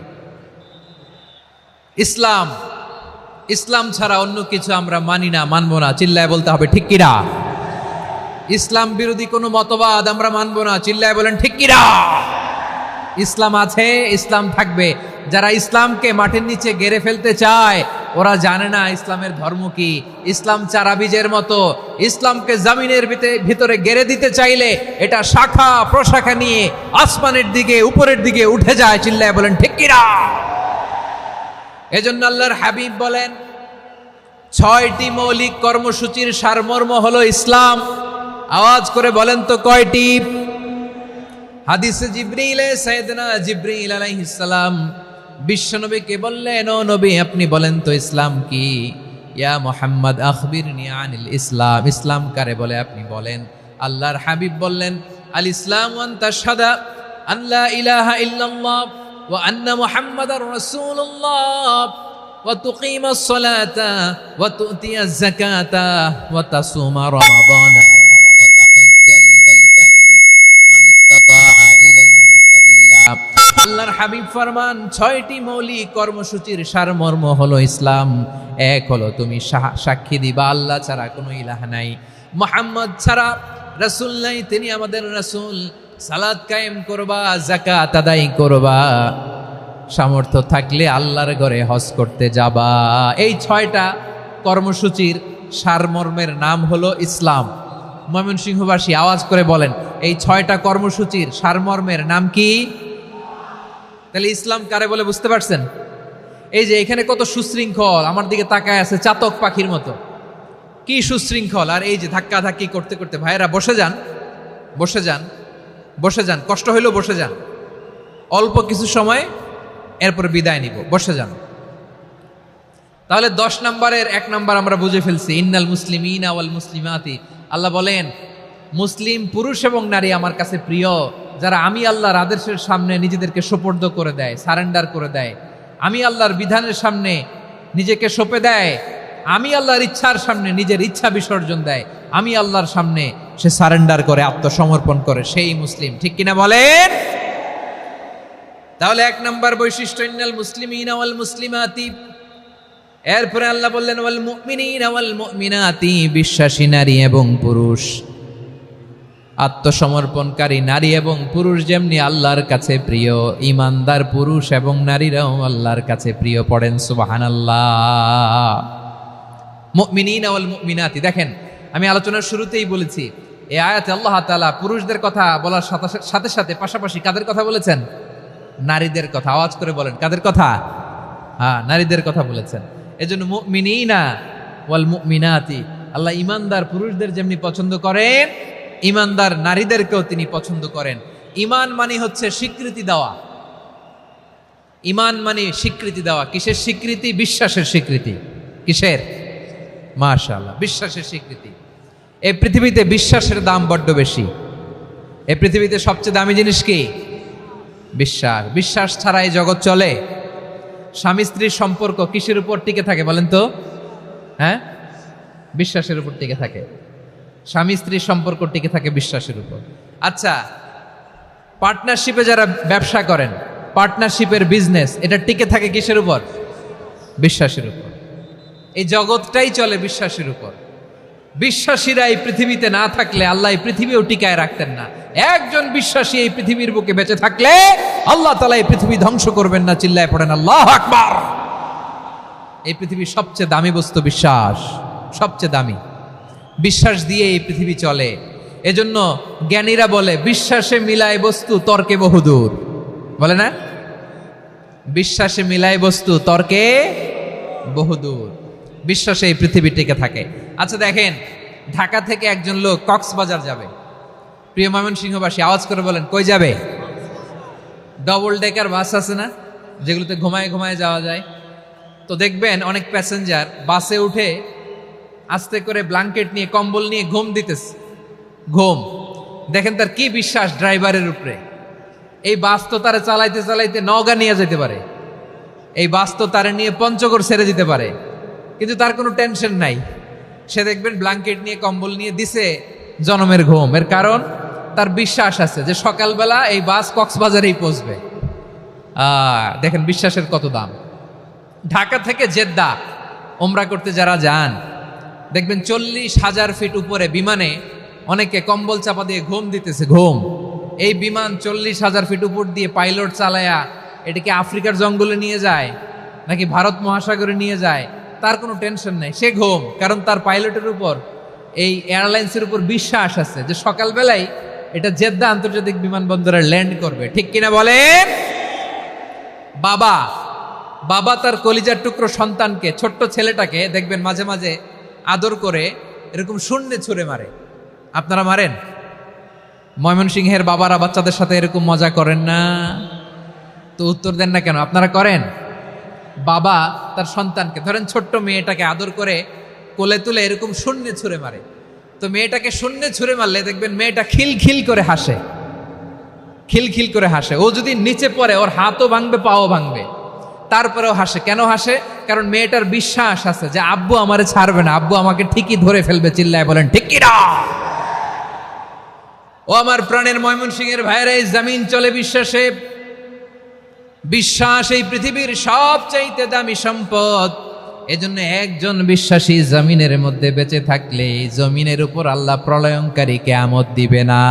ইসলাম, ইসলাম ছাড়া অন্য কিছু আমরা মানি না, মানবো না, চিল্লায় বলতে হবে ঠিক কিনা? ইসলাম বিরোধী কোনো মতবাদ আমরা মানবো না, চিল্লায় বলেন ঠিক কিনা? ইসলাম আছে, ইসলাম থাকবে। যারা ইসলামকে মাটির নিচে গেড়ে ফেলতে চায় ওরা জানে না ইসলামের ধর্ম কি। ইসলাম চারা বীজের মতো, ইসলামকে জমিনের ভিতরে গেড়ে দিতে চাইলে এটা শাখা প্রশাখা নিয়ে আসমানের দিকে উপরের দিকে উঠে যায়, চিল্লায় বলেন ঠিক কিনা? এজন্য আল্লাহর হাবিব বলেন 6টি মৌলিক কর্মসূচির সারমর্ম হলো ইসলাম। আওয়াজ করে বলেন তো কয়টি? হাদিসে জিবরিলে সাইয়েদনা জিবরিল আলাইহিস সালাম বিশ্বনবীকে বললেন, ও নবী আপনি বলেন তো ইসলাম কি? ইয়া মুহাম্মদ আখবিরনি আনিল ইসলাম, ইসলাম কারে বলে আপনি বলেন। আল্লাহর হাবিব বললেন, আল ইসলাম আন তাশহাদা আন লা ইলাহা ইল্লাল্লাহ ওয়া আন্না মুহাম্মাদার রাসূলুল্লাহ ওয়া তুকিমাস সালাতা ওয়া তুতিয়াজ যাকাতা ওয়া তাসুমা রমাদানা ওয়া তাহুজ্জাল বাইতা মান ইসতাতাআ ইলাইহি সাবিলা। আল্লাহর হাবিব ফরমান 6টি মৌলিক কর্মসূচির সারমর্ম হলো ইসলাম। এক হলো তুমি সাক্ষী দিবা আল্লাহ ছাড়া কোনো ইলাহ নাই, মুহাম্মদ ছাড়া রাসূল নাই, তিনি আমাদের রাসূল। সালাত কায়েম করবা, যাকাত আদায় করবা, সামর্থ্য থাকলে আল্লাহর ঘরে হজ করতে যাবা। এই 6টা কর্মসূচির সারমর্মের নাম হলো ইসলাম। ময়মনসিংহবাসী আওয়াজ করে বলেন, এই 6টা কর্মসূচির সারমর্মের নাম কি? তাহলে ইসলাম কারে বলে বুঝতে পারছেন? এই যে এখানে কত সুশৃঙ্খল, আমার দিকে তাকায় আছে চাতক পাখির মতো, কি সুশৃঙ্খল। আর এই যে ধাক্কা ধাক্কি করতে করতে, ভাইয়েরা বসে যান, বসে যান, বসে যান, কষ্ট হইলেও বসে যান, অল্প কিছু সময় এরপর বিদায় নিব, বসে যান। তাহলে 10 নম্বরের 1 নম্বর আমরা বুঝে ফেলছি, ইন্নাল মুসলিমিনা ওয়াল মুসলিমাতি। আল্লাহ বলেন মুসলিম পুরুষ এবং নারী আমার কাছে প্রিয়, যারা আমি আল্লাহর আদেশের সামনে নিজেদেরকে সোপর্দ করে দেয়, সারেন্ডার করে দেয়, আমি আল্লাহর বিধানের সামনে নিজেকে সঁপে দেয়, আমি আল্লাহর ইচ্ছার সামনে নিজের ইচ্ছা বিসর্জন দেয়, আমি আল্লাহর সামনে সে সারেন্ডার করে, আত্মসমর্পণ করে, সেই মুসলিম। ঠিক কিনা বলেন? তাহলে 1 নম্বর বৈশিষ্ট্য ইন্নাল মুসলিমিনা ওয়াল মুসলিমাতি। এরপরে আল্লাহ বললেন ওয়াল মুমিনিনা ওয়াল মুমিনাতি, বিশ্বাসী নারী এবং পুরুষ, আত্মসমর্পণকারী নারী এবং পুরুষ যেমনি আল্লাহর কাছে প্রিয়, ইমানদার পুরুষ এবং নারীরাও আল্লাহর কাছে প্রিয়। পড়েন সুবহানাল্লাহ। মুমিনিনা ওয়াল মুমিনাতি। দেখেন আমি আলোচনার শুরুতেই বলেছি এই আয়াতে আল্লাহ তাআলা পুরুষদের কথা বলার সাথে সাথে পাশাপাশি কাদের কথা বলেছেন? নারীদের কথা। আওয়াজ করে বলেন কাদের কথা? হ্যাঁ, নারীদের কথা বলেছেন। এজন্য মুমিনিনা ওয়াল মুমিনাতি, আল্লাহ ইমানদার পুরুষদের যেমনি পছন্দ করেন, ইমানদার নারীদেরকেও তিনি পছন্দ করেন। ইমান মানে হচ্ছে স্বীকৃতি দেওয়া। ঈমান মানে স্বীকৃতি দেওয়া। কিসের স্বীকৃতি? বিশ্বাসের স্বীকৃতি। কিসের? মাশাআল্লাহ, বিশ্বাসের স্বীকৃতি। এই পৃথিবীতে বিশ্বাসের দাম বড্ড বেশি। এই পৃথিবীতে সবচেয়ে দামি জিনিস কি? বিশ্বাস। বিশ্বাস ছাড়া এই জগৎ চলে? স্বামী স্ত্রীর সম্পর্ক কিসের উপর টিকে থাকে বলেন তো? হ্যাঁ, বিশ্বাসের উপর টিকে থাকে। স্বামী স্ত্রীর সম্পর্ক টিকে থাকে বিশ্বাসের উপর। আচ্ছা, পার্টনারশিপে যারা ব্যবসা করেন, পার্টনারশিপের বিজনেস, এটা টিকে থাকে কিসের উপর? বিশ্বাসের উপর। এই জগৎটাই চলে বিশ্বাসের উপর। বিশ্বাসীরা এই পৃথিবীতে না থাকলে আল্লাহ এই পৃথিবীও টিকায় রাখতেন না। একজন বিশ্বাসী এই পৃথিবীর বুকে বেঁচে থাকলে আল্লাহ তাআলা এই পৃথিবী ধ্বংস করবেন না। চিল্লায় পড়েন আল্লাহু আকবার। এই পৃথিবীর সবচেয়ে দামি বস্তু বিশ্বাস, সবচেয়ে দামি। বিশ্বাস দিয়ে এই পৃথিবী চলে। এজন্য জ্ঞানীরা বলে বিশ্বাসে মিলায় বস্তু, তর্কে বহুদূর। বলে না? বিশ্বাসে মিলায় বস্তু, তর্কে বহুদূর। বিশ্বাসে এই পৃথিবী টিকে থাকে। আচ্ছা দেখেন, ঢাকা থেকে একজন লোক কক্সবাজার যাবে। প্রিয় ময়মনসিংহবাসী আওয়াজ করে বলেন, কই যাবে? ডবল ডেকার বাস আছে না, যেগুলোতে ঘুমায় ঘুমায় যাওয়া যায়। তো দেখবেন অনেক প্যাসেঞ্জার বাসে উঠে আস্তে করে ব্ল্যাঙ্কেট নিয়ে, কম্বল নিয়ে ঘুম দিতেছে। ঘুম দেখেন তার কি বিশ্বাস ড্রাইভারের উপরে। এই বাস তো তারা চালাইতে চালাইতে নওগাঁ নিয়ে যেতে পারে, এই বাস তো তারা নিয়ে পঞ্চগড় ছেড়ে দিতে পারে, কিন্তু তার কোনো টেনশন নাই। সে দেখবেন ব্ল্যাঙ্কেট নিয়ে, কম্বল নিয়ে দিছে জনমের ঘুম। এর কারণ তার বিশ্বাস আছে যে সকালবেলা এই বাস কক্সবাজারেই পৌঁছবে। দেখেন বিশ্বাসের কত দাম। ঢাকা থেকে জেদ্দা ওমরা করতে যারা যান, দেখবেন 40,000 ফিট উপরে বিমানে অনেকে কম্বল চাপা দিয়ে ঘুম দিতেছে। ঘুম। এই বিমান 40,000 ফিট উপর দিয়ে পাইলট চালায়া এটাকে আফ্রিকার জঙ্গলে নিয়ে যায় নাকি ভারত মহাসাগরে নিয়ে যায়, তার কোনো টেনশন নেই। সে ঘুম, কারণ তার পাইলটের উপর, এই এয়ারলাইন্সের উপর বিশ্বাস আছে যে সকালবেলায় এটা জেদ্দা আন্তর্জাতিক বিমানবন্দরে ল্যান্ড করবে। ঠিক কিনা বলেন? বাবা বাবা তার কলিজার টুকরো সন্তানকে, ছোট্ট ছেলেটাকে দেখবেন মাঝে মাঝে আদর করে এরকম শূন্যে ছুঁড়ে মারে। আপনারা মারেন? ময়মনসিংহের বাবারা বাচ্চাদের সাথে এরকম মজা করেন না? তো উত্তর দেন না কেন? আপনারা করেন? বাবা তার সন্তানকে, ধরেন ছোট্ট মেয়েটাকে আদর করে কোলে তুলে এরকম শূন্যে ছুঁড়ে মারে। তো মেয়েটাকে শূন্যে ছুঁড়ে মারলে দেখবেন মেয়েটা খিলখিল করে হাসে, খিলখিল করে হাসে। ও যদি নিচে পড়ে ওর হাতও ভাঙবে, পাও ভাঙবে, তারপরেও হাসে। কেন হাসে? কারণ মেয়েটার বিশ্বাস আছে যে আব্বু আমারে ছাড়বে না, আব্বু আমাকে ঠিকই ধরে ফেলবে। চিল্লায় বলেন ঠিক কি না? ও আমার প্রাণের ময়মনসিংহের ভাইরা, এই জমিন চলে বিশ্বাসে। বিশ্বাস এই পৃথিবীর সবচাইতে দামি সম্পদ। এজন্য একজন বিশ্বাসী জমিনের মধ্যে বেঁচে থাকলে জমিনের উপর আল্লাহ প্রলয়ঙ্কারী কিয়ামত দিবে না।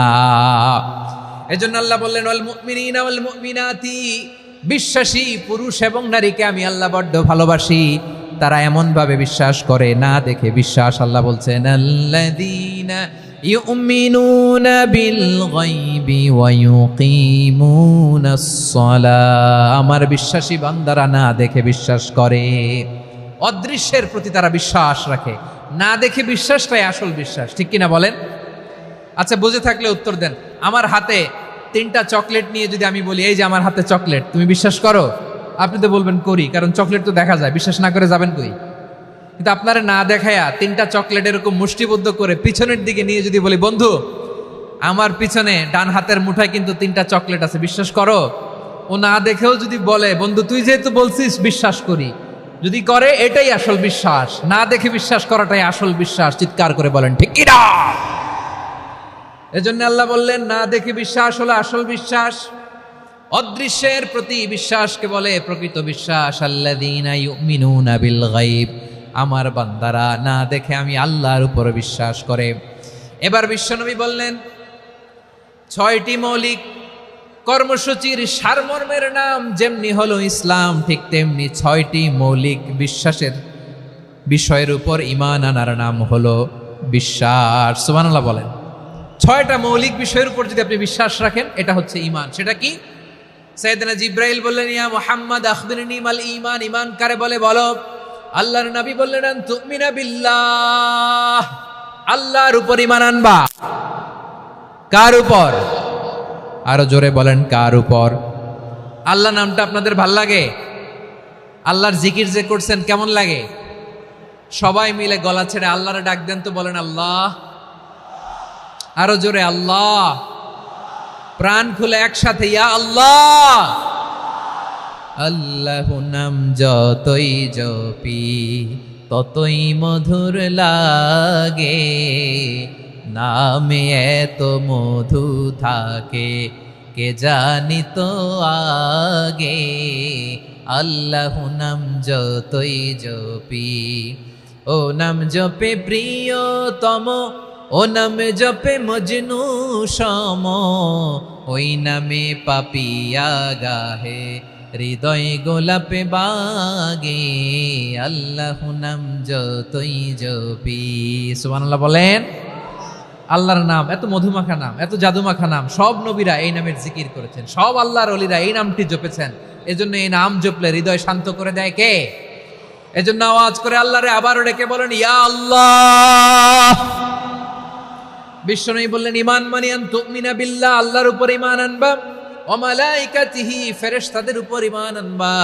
এজন্য আল্লাহ বললেন, ওয়াল মুমিনিনা ওয়াল মুমিনাতি, বিশ্বাসী পুরুষ এবং নারীকে আমি আল্লাহ বড্ড ভালোবাসি। তারা এমন ভাবে বিশ্বাস করে না দেখে বিশ্বাস। আল্লাহ বলছেন, আল্লাযীনা ইউমিনুনা বিল গায়বি ওয়া ইউকিমুনাস সালাহ, আমার বিশ্বাসী বান্দারা না দেখে বিশ্বাস করে। অদৃশ্যের প্রতি তারা বিশ্বাস রাখে, না দেখে বিশ্বাসটাই আসল বিশ্বাস। ঠিক কিনা বলেন? আচ্ছা, বুঝে থাকলে উত্তর দেন। আমার হাতে 3টা চকলেট নিয়ে যদি আমি বলি, এই যে আমার হাতে চকলেট, তুমি বিশ্বাস করো? আপনি তো বলবেন করি, কারণ চকলেট তো দেখা যায়। বিশ্বাস না করে যাবেন কই? কিন্তু আপনারা না দেখায়া 3টা চকলেট এরকম মুষ্টিবদ্ধ করে পিছনের দিকে নিয়ে যদি বলি, বন্ধু আমার পিছনে ডান হাতের মুঠায় কিন্তু 3টা চকলেট আছে, বিশ্বাস করো? ও না দেখেও যদি বলে, বন্ধু তুই যেহেতু বলছিস বিশ্বাস করি, যদি করে এটাই আসল বিশ্বাস। না দেখে বিশ্বাস করাটাই আসল বিশ্বাস। চিৎকার করে বলেন ঠিক কি না? এজন্য আল্লাহ বললেন, না দেখে বিশ্বাস হলো আসল বিশ্বাস। অদৃশ্যের প্রতি বিশ্বাসকে বলে প্রকৃত বিশ্বাস। আল্লাযীনা ইউমিনুনা বিল গায়ব, আমার বান্দারা না দেখে আমি আল্লাহর উপর বিশ্বাস করে। এবার বিশ্বনবী বললেন, 6টি মৌলিক কর্মসূচির সারমর্মের নাম যেমনি হলো ইসলাম, ঠিক তেমনি 6টি মৌলিক বিশ্বাসের বিষয়ের উপর ঈমান আনার নাম হলো বিশ্বাস। সুবহানাল্লাহ বলেন। 6টা মৌলিক বিষয়ের উপর যদি আপনি বিশ্বাস রাখেন, এটা হচ্ছে ঈমান। সেটা কি? সাইয়েদনা জিব্রাইল বললেন, ইয়া মুহাম্মদ আখবিরনি মাল ঈমান, ঈমান কারে বলে বলো। আল্লাহর নবী বললেন, আন তুমিনা বিল্লাহ, আল্লাহর উপর ঈমান আনবা। কার উপর? আরো জোরে বলেন, কার উপর? আল্লাহ নামটা আপনাদের ভাল লাগে? আল্লাহর জিকির যে করছেন কেমন লাগে? সবাই মিলে গলা ছেড়ে আল্লাহরে ডাক দেন তো, বলেন আল্লাহ। আরো জোরে আল্লাহ। প্রাণ খুলে একসাথে ইয়া আল্লাহ। আল্লাহ নাম যতই জপি ততই মধুর লাগে, নামে এত মধু থাকে কে জানি তো আগে। আল্লাহ নাম যতই জপি, ও নাম জপে প্রিয়তম, ও নাম জপে মজনু সম, ওই নামে পাপিয়া গাহে হৃদয় গোলাপে বাগে। আল্লাহ নাম যতই জপি। সুবহানাল্লাহ বলেন। আল্লাহর নাম এত মধুমাখা নাম, এত জাদুমাখা নাম, সব নবীরা এই নামের জিকির করেছেন, সব আল্লাহর ওলিরা এই নামটি জপেছেন। এজন্য এই নাম জপলে হৃদয় শান্ত করে দেয় কে? এজন্য আওয়াজ করে আল্লাহরে আবারও ডেকে বলেন ইয়া আল্লাহ। বিশ্বনবী বললেন ঈমান মানে আন তুমিনা বিল্লাহ, আল্লাহর উপর ঈমান আনবা, ওয়া মালাইকাতিহি ফেরেশতাদের উপর ঈমান আনবা,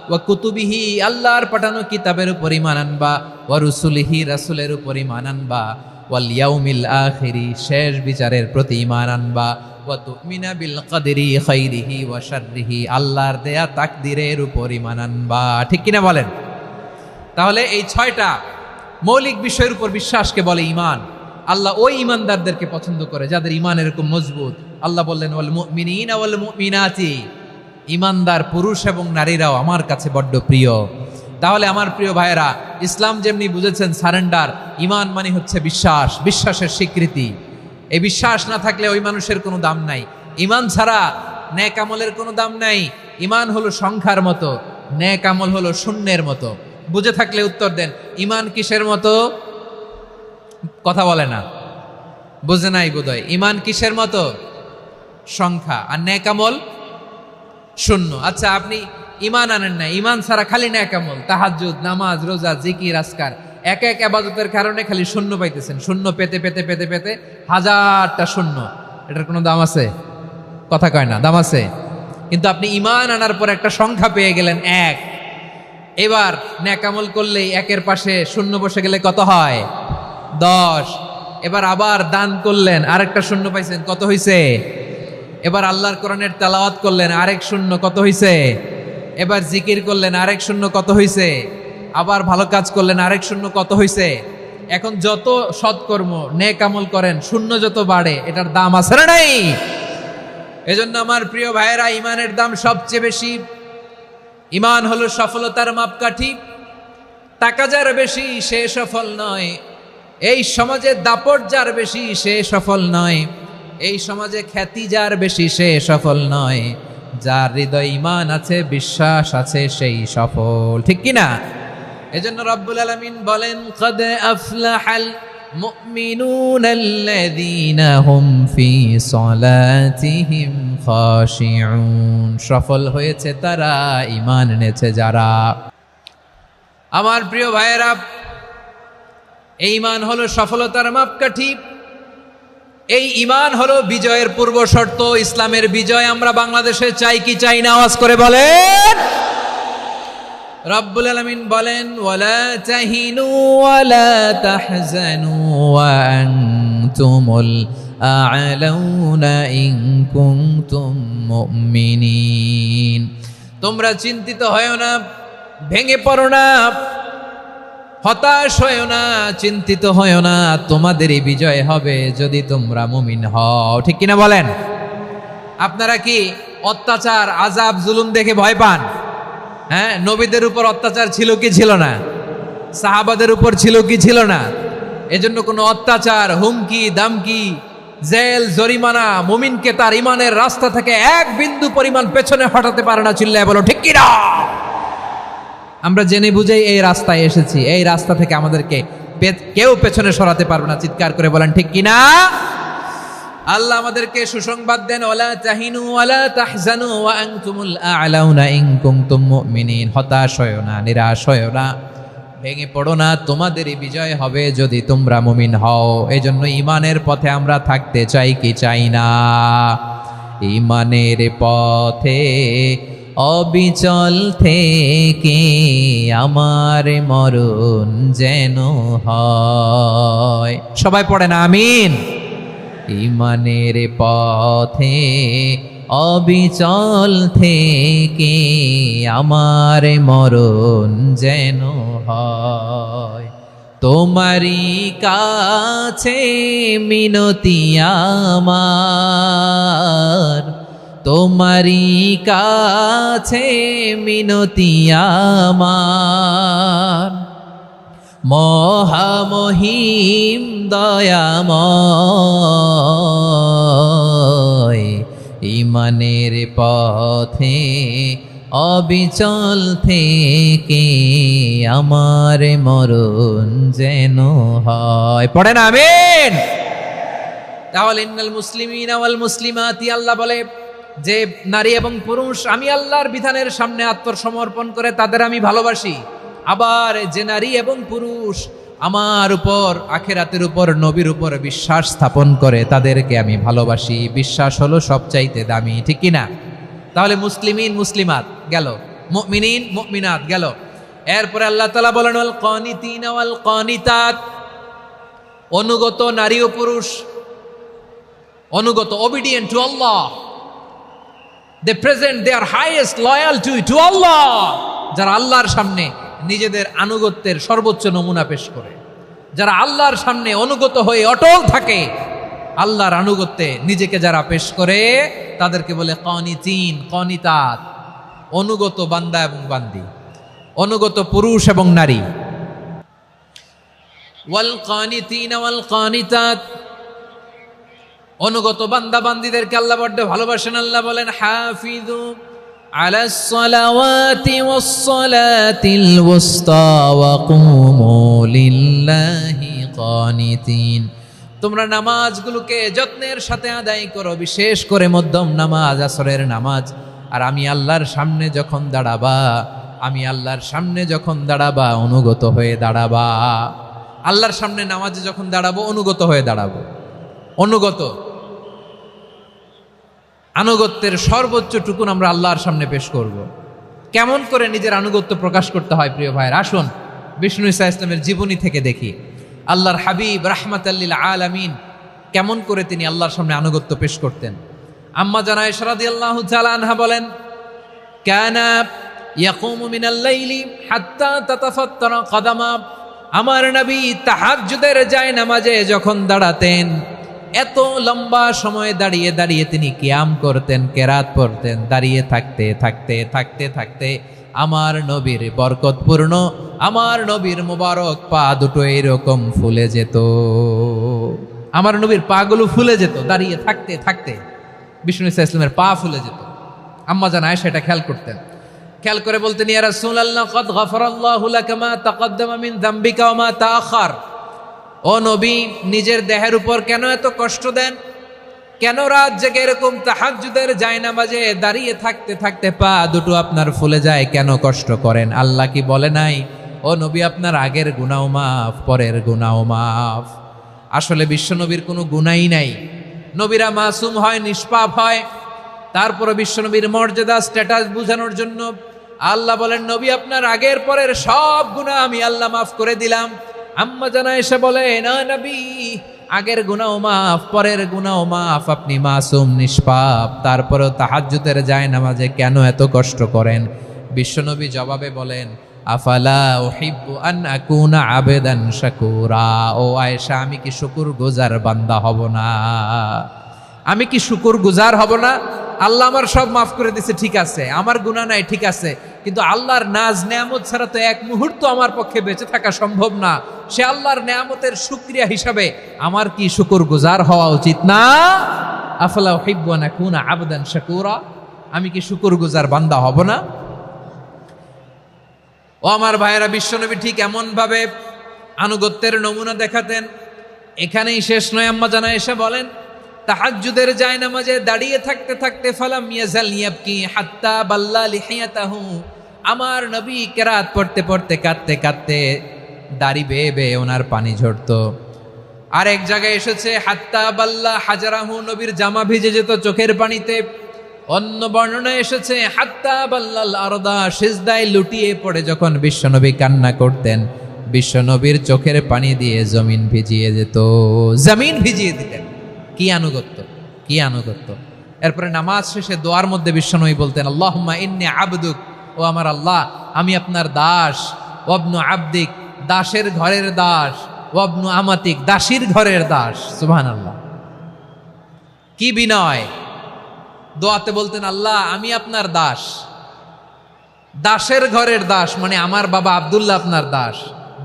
ওয়া কুতুবিহি আল্লাহর পাঠানো কিতাবের উপর ঈমান আনবা, ওয়া রুসুলিহি রাসূলের উপর ঈমান আনবা, ওয়াল ইয়াউমিল আখিরি শেষ বিচারের প্রতি ঈমান আনবা, ওয়া তুমিনা বিল কদরি খাইরিহি ওয়া শাররিহি আল্লাহর দেয়া তাকদীরের উপর ঈমান আনবা। ঠিক কিনা বলেন? তাহলে এই 6টা মৌলিক বিষয়ের উপর বিশ্বাসকে বলে ঈমান। আল্লাহ ওই ঈমানদারদেরকে পছন্দ করে যাদের ঈমান এরকম মজবুত। আল্লাহ বললেন ওয়াল মুমিনিনা ওয়াল মুমিনাতি, ঈমানদার পুরুষ এবং নারীরাও আমার কাছে বড্ড প্রিয়। তাহলে আমার প্রিয় ভাইয়েরা, ইসলাম যেমনি বুঝেছেন সারেন্ডার, ঈমান মানে হচ্ছে বিশ্বাস, বিশ্বাসের স্বীকৃতি। এই বিশ্বাস না থাকলে ওই মানুষের কোনো দাম নাই। ঈমান ছাড়া নেক আমলের কোনো দাম নাই। ঈমান হলো সংখ্যার মতো, নেক আমল হলো শূন্যের মতো। বুঝে থাকলে উত্তর দেন, ঈমান কিসের মতো? কথা বলে না, বুঝে নাই বোধহয়। ঈমান কিসের মতো? সংখ্যা। আর নেক আমল শূন্য। আচ্ছা, আপনি ঈমান আনেন না, ঈমান ছাড়া খালি নেক আমল, তাহাজ্জুদ, নামাজ, রোজা, জিকির, আজকার, এক এক ইবাদতের কারণে খালি শূন্য পাইতেছেন। শূন্য পেতে পেতে পেতে পেতে হাজারটা শূন্য। এটার কোনো দাম আছে? কথা কয় না, দাম আছে। কিন্তু আপনি ঈমান আনার পর একটা সংখ্যা পেয়ে গেলেন, এক। এবার নেক আমল করলেই একের পাশে শূন্য বসে গেলে কত হয়? 10। এবার আবার দান করলেন, আরেকটা শূন্য পাইছেন, কত হইছে? এবার আল্লাহর কোরআনের তেলাওয়াত করলেন, আরেক শূন্য, কত হইছে? এবার জিকির করলেন, আরেক শূন্য, কত হইছে? আবার ভালো কাজ করলেন, আরেক শূন্য, কত হইছে? এখন যত সৎকর্ম নেক আমল করেন, শূন্য যত বাড়ে, এটার দাম আছে না নাই? এজন্য আমার প্রিয় ভাইয়েরা, ঈমানের দাম সবচেয়ে বেশি। ঈমান হলো সফলতার মাপকাঠি। টাকা যার বেশি সে সফল নয়, এই সমাজে দাপট যার বেশি সে সফল নয়, এই সমাজে খ্যাতি যার বেশি সে সফল নয়, যার হৃদয় ঈমান আছে, বিশ্বাস আছে, সেই সফল। ঠিক কিনা? এজন্য রব্বুল আলামিন বলেন কদ আফলাহাল মুমিনুনাল্লাযীনা হুম ফি সলাতিহিম খাশিউন। সফল হয়েছে তারা, ঈমান এনেছে যারা। আমার প্রিয় ভাইয়েরা, এই ঈমান হলো সফলতার মাপকাঠি। এই ঈমান হলো বিজয়ের পূর্ব শর্ত। ইসলামের বিজয় আমরা বাংলাদেশে চাই কি চাই না? আওয়াজ করে বলেন। রব্বুল আলামিন বলেন ওয়ালা তাহিনু ওয়ালা তাহজানু ওয়া আনতুমুল আ'লাউনা ইন কুনতুম মুমিনিন। তোমরা চিন্তিত হয়ো না, ভেঙে পড়ো না, হতাশ হয়ো না, চিন্তিত হয়ো না, তোমাদেরই বিজয় হবে যদি তোমরা মুমিন হও। ঠিক কিনা বলেন? আপনারা কি অত্যাচার, আযাব, জুলুম দেখে ভয় পান? হ্যাঁ, নবীদের উপর অত্যাচার ছিল কি ছিল না? সাহাবাদের উপর ছিল কি ছিল না? এজন্য কোনো অত্যাচার, হুমকি, দামকি, জেল, জরিমানা মুমিনকে তার ঈমানের রাস্তা থেকে এক বিন্দু পরিমাণ পেছনে হটাতে পারে না। চিল্লায় বলো ঠিক কিনা? আমরা জেনে বুঝেই এই রাস্তায় এসেছি, এই রাস্তা থেকে আমাদেরকে কেউ পেছনে সরাতে পারবে না। চিৎকার করে বলেন ঠিক কিনা? আল্লাহ আমাদেরকে সুসংবাদ দেন ওয়ালা তাহিনু ওয়ালা তাহজানু ওয়া আনতুমুল আ'লাউনা ইন কুনতুম মুমিনিন। হতাশ হয়ো না, নিরাশ হয়ো না, ভেঙে পড়ো না, তোমাদেরই বিজয় হবে যদি তোমরা মুমিন হও। এজন্য ঈমানের পথে আমরা থাকতে চাই কি চাই না? ইমানের পথে অবিচল থেকে আমার মরণ যেন হয়। সবাই পড়েন আমিন। ইমানের পথে অবিচল থেকে আমার মরণ যেন হয়। তোমারই কাছে মিনতি আমার, তোমারই কাছে মিনতি আমার, মহামহিম দয়াময় ইমানের পথে অবিচল থেকে আমার মরণ যেন হয়। পড়েন আমিন। তাহলে ইন্নাল মুসলিমিনা ওয়াল মুসলিমাতি, আল্লাহ বলে যে নারী এবং পুরুষ আমি আল্লাহর বিধানের সামনে আত্মসমর্পণ করে তাদের আমি ভালোবাসি। আবার যে নারী এবং পুরুষ আমার উপর, আখিরাতের উপর, নবীর উপর বিশ্বাস স্থাপন করে তাদেরকে আমি ভালোবাসি। বিশ্বাস হলো সবচাইতে দামি, ঠিক কি না? তাহলে মুসলিমিন মুসলিমাত গেল, মুমিনিন মুমিনাত গেল। এরপরে আল্লাহ তাআলা বলেন ওয়াল কানিতিনা ওয়াল কানিতাত, অনুগত নারী ও পুরুষ, অনুগত, obedient to Allah, they present their highest loyalty to Allah, যারা আল্লাহর সামনে নিজেদের আনুগত্যের সর্বোচ্চ নমুনা পেশ করে, যারা আল্লাহর সামনে অনুগত হয়ে অটল থাকে, আল্লাহর আনুগত্যে নিজেকে যারা পেশ করে তাদেরকে বলে কানিতিন কানিতাত, অনুগত বান্দা এবং বান্দি, অনুগত পুরুষ এবং নারী। ওয়াল কানিতিনা ওয়াল কানিতাত, অনুগত বান্দা বান্দিদেরকে আল্লাহ বড্ড ভালোবাসেন। আল্লাহ বলেন হাফিজু আলাস সালাওয়াতি ওয়াস সালাতিল ওয়াসতা ওয়া কুমু লিল্লাহি কানিতিন, তোমরা নামাজগুলোকে যত্নের সাথে আদায় করো, বিশেষ করে মধ্যম নামাজ, আসরের নামাজ। আর আমি আল্লাহর সামনে যখন দাঁড়াবা, আমি আল্লাহর সামনে যখন দাঁড়াবা অনুগত হয়ে দাঁড়াবা। আল্লাহর সামনে নামাজে যখন দাঁড়াবো অনুগত হয়ে দাঁড়াবো। অনুগত, আনুগত্যের সর্বোচ্চ টুকুন আমরা আল্লাহর সামনে পেশ করব। কেমন করে নিজের আনুগত্য প্রকাশ করতে হয় প্রিয় ভাইয়ের, আসুন বিষ্ণু ঈসা ইসলামের জীবনী থেকে দেখি। আল্লাহর হাবিব রাহমাতাল লিল আলামিন কেমন করে তিনি আল্লাহর সামনে আনুগত্য পেশ করতেন। আম্মা জান আয়েশা রাদিয়াল্লাহু তাআলা আনহা বলেন, কানা ইয়াকুমু মিনাল লাইলি হাত্তা তাতাফাত্তারা কদামা, আমার নবী তাহাজ্জুদের জায়নামাজে যখন দাঁড়াতেন এত লম্বা সময় দাঁড়িয়ে দাঁড়িয়ে তিনি কিয়াম করতেন, কেরাত পড়তেন। দাঁড়িয়ে থাকতে থাকতে থাকতে থাকতে আমার নবীর বরকতপূর্ণ, আমার নবীর মুবারক পা দুটো এরকম ফুলে যেত, আমার নবীর পাগুলো ফুলে যেত দাঁড়িয়ে থাকতে থাকতে। বিষ্ণু ঈসা ইসলামের পা ফুলে যেত। আম্মা জান আয়েশা এটা খেয়াল করতেন। খেয়াল করে বলতেন, ইয়া রাসূলুল্লাহ কাদ গাফারাল্লাহু লাকা মা তাকাদ্দামা মিন যামবিকা ওয়া মা তাআখার, ও নবী নিজের দেহের উপর কেন এত কষ্ট দেন? কেন রাত জেগে এরকম তাহাজ্জুদের জায়নামাজে দাঁড়িয়ে থাকতে থাকতে পা দুটো আপনার ফুলে যায়, কেন কষ্ট করেন? আল্লাহ কি বলে নাই ও নবী আপনার আগের গুনাহ মাফ, পরের গুনাহ মাফ? আসলে বিশ্ব নবীর কোনো গুনাহই নাই। নবীরা মাসুম হয়, নিষ্পাপ হয়। তারপরে বিশ্ব নবীর মর্যাদা স্ট্যাটাস বোঝানোর জন্য আল্লাহ বলেন, নবী আপনার আগের পরের সব গুনাহ আমি আল্লাহ মাফ করে দিলাম। আম্মা জান আয়েশা বলে, না নবী আগের গুনাহ মাফ, পরের গুনাহ মাফ, আপনি মাসুম নিষ্পাপ, তারপরেও তাহাজ্জুদের জায়নামাজে কেন এত কষ্ট করেন? বিশ্বনবী জবাবে বলেন, আফালা উহিব্বু আন আকুনা আবেদান শাকুরা, ও আয়েশা আমি কি শুকরগুজার বান্দা হব না? আমি কি শুকরগুজার হব না? আল্লাহ আমার সব মাফ করে দিছে, ঠিক আছে, আমার গুনাহ নাই, ঠিক আছে, কিন্তু আল্লাহর নাজ নেয়ামত ছাড়া তো এক মুহূর্ত আমার পক্ষে বেঁচে থাকা সম্ভব না। সে আল্লাহর নেয়ামতের শুকরিয়া হিসাবে আমার কি শুকরগুজার হওয়া উচিত না? আফালা উহিব্বু আন আকুনা আবদান শাকুরা, আমি কি শুকরগুজার বান্দা হব না? ও আমার ভাইয়েরা, বিশ্বনবী ঠিক এমন ভাবে আনুগত্যের নমুনা দেখাতেন। এখানেই শেষ নয়। আম্মা জান আয়েশা বলেন, তাহাজ্জুদের জায়নামাজে দাঁড়িয়ে থাকতে থাকতে ফালাম ইয়াজাল ইয়াবকি হাত্তা বাল্লা লিহিয়াতাহু, আমার নবী কেরাত পড়তে পড়তে কাঁদতে কাঁদতে দাড়ি বেয়ে বেয়ে ওনার পানি ঝরতো। আর এক জায়গায় এসেছে হাত্তা বাল্লা হাজারাহু, নবীর জামা ভিজে যেত চোখের পানিতে। অন্য বর্ণনা এসেছে হাত্তা বাল্লাল আরদা, সিজদায় লুটিয়ে পড়ে যখন বিশ্বনবী কান্না করতেন, বিশ্বনবীর চোখের পানি দিয়ে জমিন ভিজিয়ে যেত, জমিন ভিজিয়ে দিতেন। কি আনুগত্য, কি আনুগত্য। এরপরে নামাজ শেষে দোয়ার মধ্যে বিশ্বনবী বলতেন আল্লাহুম্মা ইন্নী আবদুক, ও আমার আল্লাহ আমি আপনার দাস, ওয়াবনু আবদিক, দাসের ঘরের দাস, ওয়াবনু আমাতিক, দাসীর ঘরের দাস। সুবহানাল্লাহ, কি বিনয়। দোয়াতে বলতেন আল্লাহ আমি আপনার দাস, দাসের ঘরের দাস মানে আমার বাবা আব্দুল্লাহ আপনার দাস,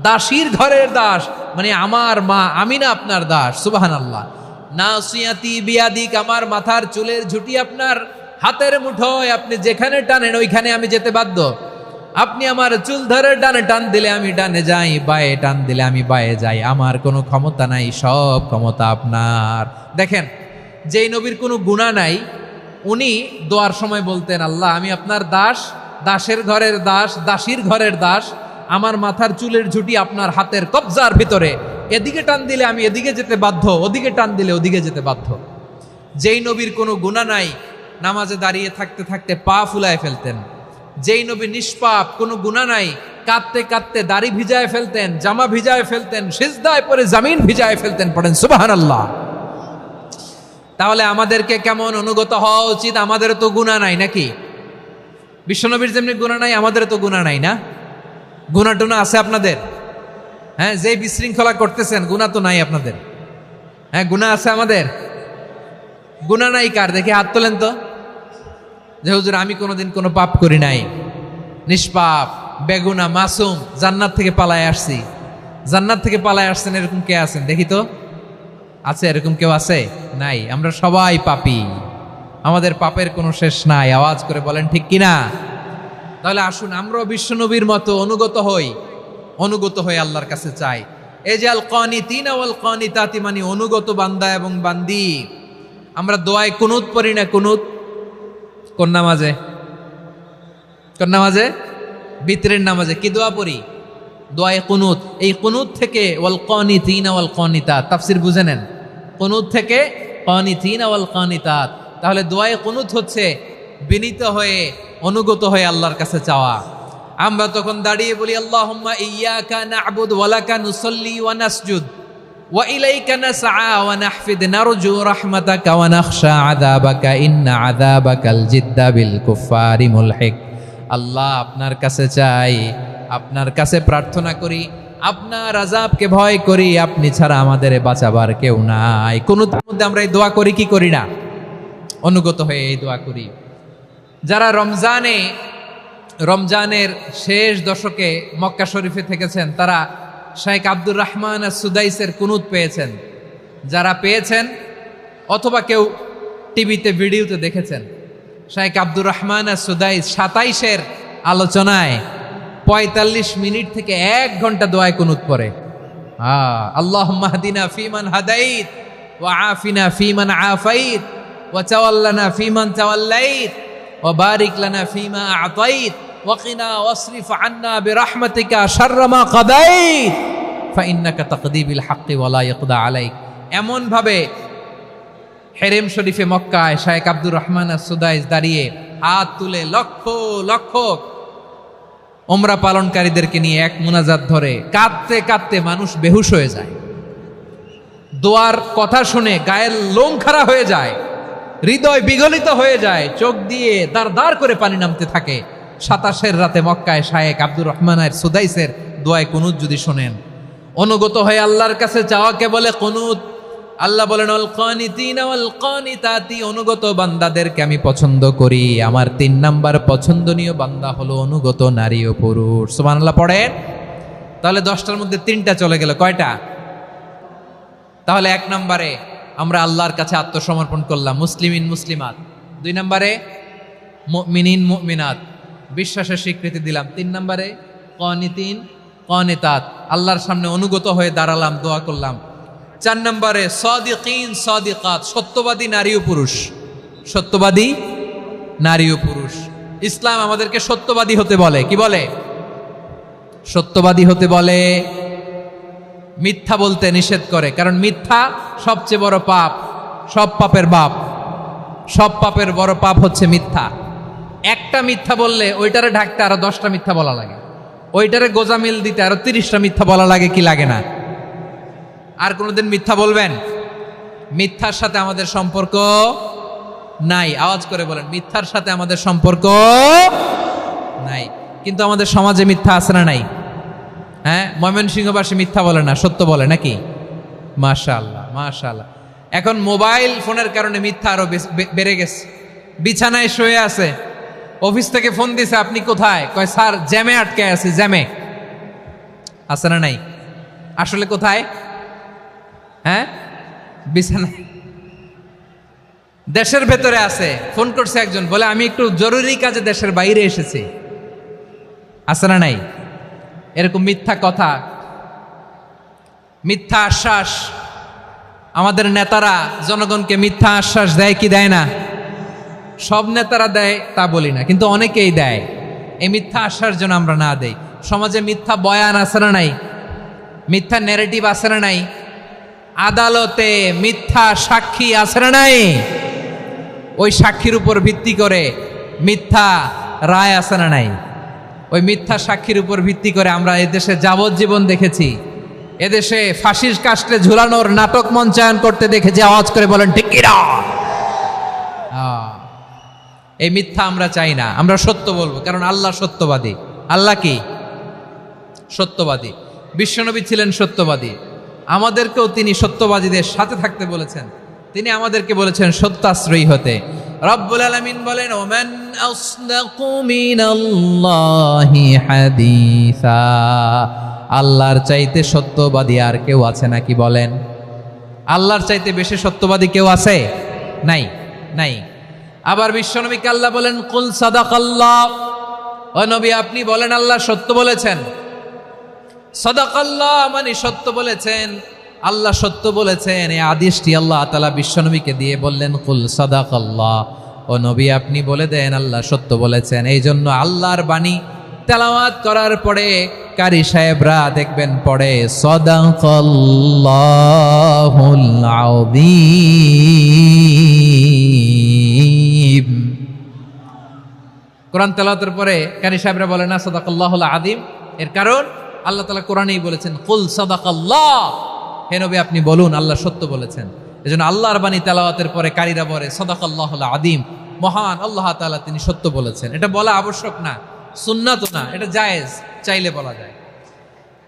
দাসীর ঘরের দাস মানে আমার মা আমিনা আপনার দাস। সুবহানাল্লাহ। নাসিয়াতি বিয়াদিক, আমার মাথার চুলের ঝুঁটি আপনার হাতের মুঠোয়, আপনি যেখানে টানেন ওইখানে আমি যেতে বাধ্য। আপনি আমার চুল ধরে ডানে টান দিলে আমি ডানে যাই, বায়ে টান দিলে আমি বায়ে যাই, আমার কোনো ক্ষমতা নাই, সব ক্ষমতা আপনার। দেখেন, যেই নবীর কোনো গুনাহ নাই উনি দোয়ার সময় বলতেন আল্লাহ আমি আপনার দাস, দাসের ঘরের দাস, দাসীর ঘরের দাস, আমার মাথার চুলের ঝুঁটি আপনার হাতের কবজার ভিতরে, এদিকে টান দিলে আমি এদিকে যেতে বাধ্য, ওদিকে টান দিলে ওদিকে যেতে বাধ্য। যেই নবীর কোনো গুনাহ নাই নামাজে দাঁড়িয়ে থাকতে থাকতে পা ফুলায় ফেলতেন। যেই নবী নিষ্পাপ, কোনো গুনাহ নাই, কাঁদতে কাঁদতে দাড়ি ভিজায় ফেলতেন, জামা ভিজায় ফেলতেন, সিজদায় পড়ে জমিন ভিজায় ফেলতেন। পড়েন সুবহানাল্লাহ। তাহলে আমাদেরকে কেমন অনুগত হওয়া উচিত? আমাদের তো গুনাহ নাই নাকি? বিশ্বনবীর যেমনি গুনাহ নাই আমাদের তো গুনাহ নাই না? গুনাহ টুনা আছে আপনাদের? হ্যাঁ, যে বিশৃঙ্খলা করতেছেন গুনাহ তো নাই আপনাদের? হ্যাঁ, গুনাহ আছে আমাদের? গুনাহ নাই কার? দেখে হাত তোলেন তো, যে হুজুর আমি কোনোদিন কোনো পাপ করি নাই, নিষ্পাপ, বেগুনা, মাসুম, জান্নাত থেকে পালায় আসছি। জান্নাত থেকে পালায় আসছেন এরকম কে আছেন দেখি তো? আছে এরকম কেউ? আছে? নাই। আমরা সবাই পাপী, আমাদের পাপের কোনো শেষ নাই। আওয়াজ করে বলেন ঠিক কিনা? তাহলে আসুন আমরাও বিশ্বনবীর মতো অনুগত হই, অনুগত হয়ে আল্লাহর কাছে চাই। এই যে আল কানিতিনা ওয়াল কানিতাতি মানে অনুগত বান্দা এবং বান্দি। আমরা দোয়ায় কুনুত পড়ি না? কুনুত কোন নামাজে? কোন নামাজে? বিতরের নামাজে কি দোয়া পড়ি? দোয়ায়ে কুনুত। এই কুনুত থেকে ওয়াল কানিতিনা ওয়াল কানিতাত, তাফসীর বুঝে নেন। কুনুত থেকে কানিতিনা ওয়াল কানিতাত। তাহলে দোয়ায়ে কুনুত হচ্ছে বিনীত হয়ে, অনুগত হয়ে আল্লাহর কাছে চাওয়া। আমরা তখন দাঁড়িয়ে বলি আল্লাহুম্মা ইয়্যাকা না'বুদু ওয়া লাকা নুসাল্লি ওয়া নাসজুদ ওয়া ইলাইকা নাসআ ওয়া নাহফিদ নারজু রাহমাতাকা ওয়া নাখশা আযাবাকা ইন্না আযাবাকাল জিদ্দা বিল কুফফারি মুলহিক। আল্লাহ আপনার কাছে চাই, আপনার কাছে প্রার্থনা করি, আপনার আযাবকে ভয় করি, আপনি ছাড়া আমাদের বাঁচাবার কেউ নাই। কোন মধ্যে আমরা এই দোয়া করি কি করি না? অনুগত হয়ে এই দোয়া করি। যারা রমজানের শেষ দশকে মক্কা শরীফে থেকেছেন তারা শাইখ আব্দুর রহমান সুদাইসের কুনুত পেয়েছেন। যারা পেয়েছেন অথবা কেউ টিভিতে ভিডিওতে দেখেছেন, শাইখ আব্দুর রহমান সুদাইস 27-এর আলোচনায় 45 মিনিট থেকে 1 ঘন্টা দোয়ায় কুনুত পড়ে। আল্লাহুম্মা হদিনা ফিমান হাদাইত ওয়া আফিনা ফিমান আফাইত ওয়া তাওয়াল্লানা ফিমান তাওয়াল্লাইত ওয়া বারিক লানা ফিমা আ'তাইত ওয়া কিনা ওয়াসরিফ আন্না বিরহমাতিকা শাররা মা কাদাইত ফাইন্নাকা তাকদি বিল হাক্কি ওয়া লা ইয়াকদা আলাইক। এমন ভাবে হেরেম শরীফে মক্কায় শাইখ আব্দুর রহমান সুদাইস দাঁড়িয়ে হাত তুলে লক্ষ লক্ষ উমরা পালনকারীদেরকে নিয়ে এক মুনাজাত ধরে কাঁদতে কাঁদতে মানুষ বেহুশ হয়ে যায়। দোয়ার কথা শুনে গায়ের লোম খাড়া হয়ে যায়, হৃদয় বিগলিত হয়ে যায়, চোখ দিয়ে দাঁড় দাঁড় করে পানি নামতে থাকে। 27-এর রাতে মক্কায় শাইখ আব্দুর রহমান সুদাইসের দোয়ায় কুনুত যদি শোনেন, অনুগত হয়ে আল্লাহর কাছে চাওয়াকে বলে কুনুত। আল্লাহ বলেন আল কানিতিনা ওয়াল কানিতাতি, অনুগত বান্দাদেরকে আমি পছন্দ করি। আমার 3 নাম্বার পছন্দনীয় বান্দা হলো অনুগত নারী ও পুরুষ। সুবহানাল্লাহ পড়েন। তাহলে 10টার মধ্যে 3টা চলে গেল, কয়টা? তাহলে 1 নম্বরে আমরা আল্লাহর কাছে আত্মসমর্পণ করলাম, মুসলিমিন মুসলিমাত। 2 নম্বরে মুমিনিন মুমিনাত, বিশ্বাসের স্বীকৃতি দিলাম। 3 নম্বরে কানিতিন কানিতাত, আল্লাহর সামনে অনুগত হয়ে দাঁড়ালাম, দোয়া করলাম। 4 নম্বরে সাদিকিন সাদিকাত, সত্যবাদী নারী ও পুরুষ। সত্যবাদী নারী ও পুরুষ। ইসলাম আমাদেরকে সত্যবাদী হতে বলে। কি বলে? সত্যবাদী হতে বলে। মিথ্যা বলতে নিষেধ করে, কারণ মিথ্যা সবচেয়ে বড় পাপ, সব পাপের বাপ, সব পাপের বড় পাপ হচ্ছে মিথ্যা। একটা মিথ্যা বললে ওইটারে ঢাকতে আরো 10টা মিথ্যা বলা লাগে, ওইটারে গোজামিল দিতে আরো 30টা মিথ্যা বলা লাগে, কি লাগে না? আর কোনোদিন মিথ্যা বলবেন? মিথ্যার সাথে আমাদের সম্পর্ক নাই। আওয়াজ করে বলেন, মিথ্যার সাথে আমাদের সম্পর্ক নাই। কিন্তু আমাদের সমাজে মিথ্যা আছে না নাই? হ্যাঁ, ময়মনসিংহবাসী মিথ্যা বলে না, সত্য বলে নাকি? মাশাআল্লাহ, মাশাআল্লাহ। এখন মোবাইল ফোনের কারণে মিথ্যা আরো বেড়ে গেছে। বিছানায় শুয়ে আছে, অফিস থেকে ফোন দিছে, আপনি কোথায়? কয় স্যার জ্যামে আটকে আছি। জ্যামে আছে না নাই? আসলে কোথায়? হ্যাঁ, বিছানায়। দেশের ভেতরে আছে, ফোন করছে একজন, বলে আমি একটু জরুরি কাজে দেশের বাইরে এসেছি। আছে না নাই? এরকম মিথ্যা কথা, মিথ্যা আশ্বাস। আমাদের নেতারা জনগণকে মিথ্যা আশ্বাস দেয় কি দেয় না? সব নেতারা দেয় তা বলি না, কিন্তু অনেকেই দেয়। এই মিথ্যা আশ্বাস যেন আমরা না দেই। সমাজে মিথ্যা বয়ান আছে না নাই? মিথ্যা ন্যারেটিভ আছে না নাই? আদালতে মিথ্যা সাক্ষী আছে না নাই? ওই সাক্ষীর উপর ভিত্তি করে মিথ্যা রায় আছে না নাই? ওই মিথ্যা সাক্ষীর উপর ভিত্তি করে আমরা এদেশে যাবজ্জীবন দেখেছি, এদেশে ফাঁসির কাস্টে ঝুলানোর নাটক মঞ্চায়ন করতে দেখেছি। আওয়াজ করে বলেন ঠিক কি না? এই মিথ্যা আমরা চাই না, আমরা সত্য বলবো, কারণ আল্লাহ সত্যবাদী। আল্লাহ কি? সত্যবাদী। বিশ্বনবী ছিলেন সত্যবাদী, আমাদেরকেও তিনি সত্যবাদীদের সাথে থাকতে বলেছেন। তিনি আমাদেরকে বলেছেন সত্যাশ্রয়ী হতে। রব্বুল আলামিন বলেন, ওমান আসদাকু মিনাল্লাহি হাদিসা। আল্লাহর চাইতে সত্যবাদী আর কেউ আছে নাকি বলেন? আল্লাহর চাইতে বেশি সত্যবাদী কেউ আছে? নাই, নাই। আবার বিশ্বনবীকে আল্লাহ বলেন, কুল সাদাকাল্লাহ। ও নবী, আপনি বলেন আল্লাহ সত্য বলেছেন। সাদাকাল্লাহ মানে সত্য বলেছেন, আল্লাহ সত্য বলেছেন। এই আদেশটি আল্লাহ তাআলা বিশ্বনবীকে দিয়ে বললেন, কুল সাদাকাল্লাহ। ও নবী, আপনি বলে দেন আল্লাহ সত্য বলেছেন। এই জন্য আল্লাহর বাণী তেলাওয়াত করার পরে কারি সাহেবরা দেখবেন পড়ে সাদাকাল্লাহুল আযীম। কোরআন তেলাওয়াতের পরে কারি সাহেবরা বলে না সাদাকাল্লাহুল আযীম। এর কারণ আল্লাহ তাআলা কোরআনেই বলেছেন, কুল সাদাকাল্লাহ। হে নবী, আপনি বলুন আল্লাহ সত্য বলেছেন। এজন্য আল্লাহর বাণী তেলাওয়াতের পরে কারীরা বলে সাদাকাল্লাহুল আযীম, মহান আল্লাহ তাআলা তিনি সত্য বলেছেন। এটা বলা আবশ্যক না, সুন্নাত না, এটা জায়েজ, চাইলে বলা যায়।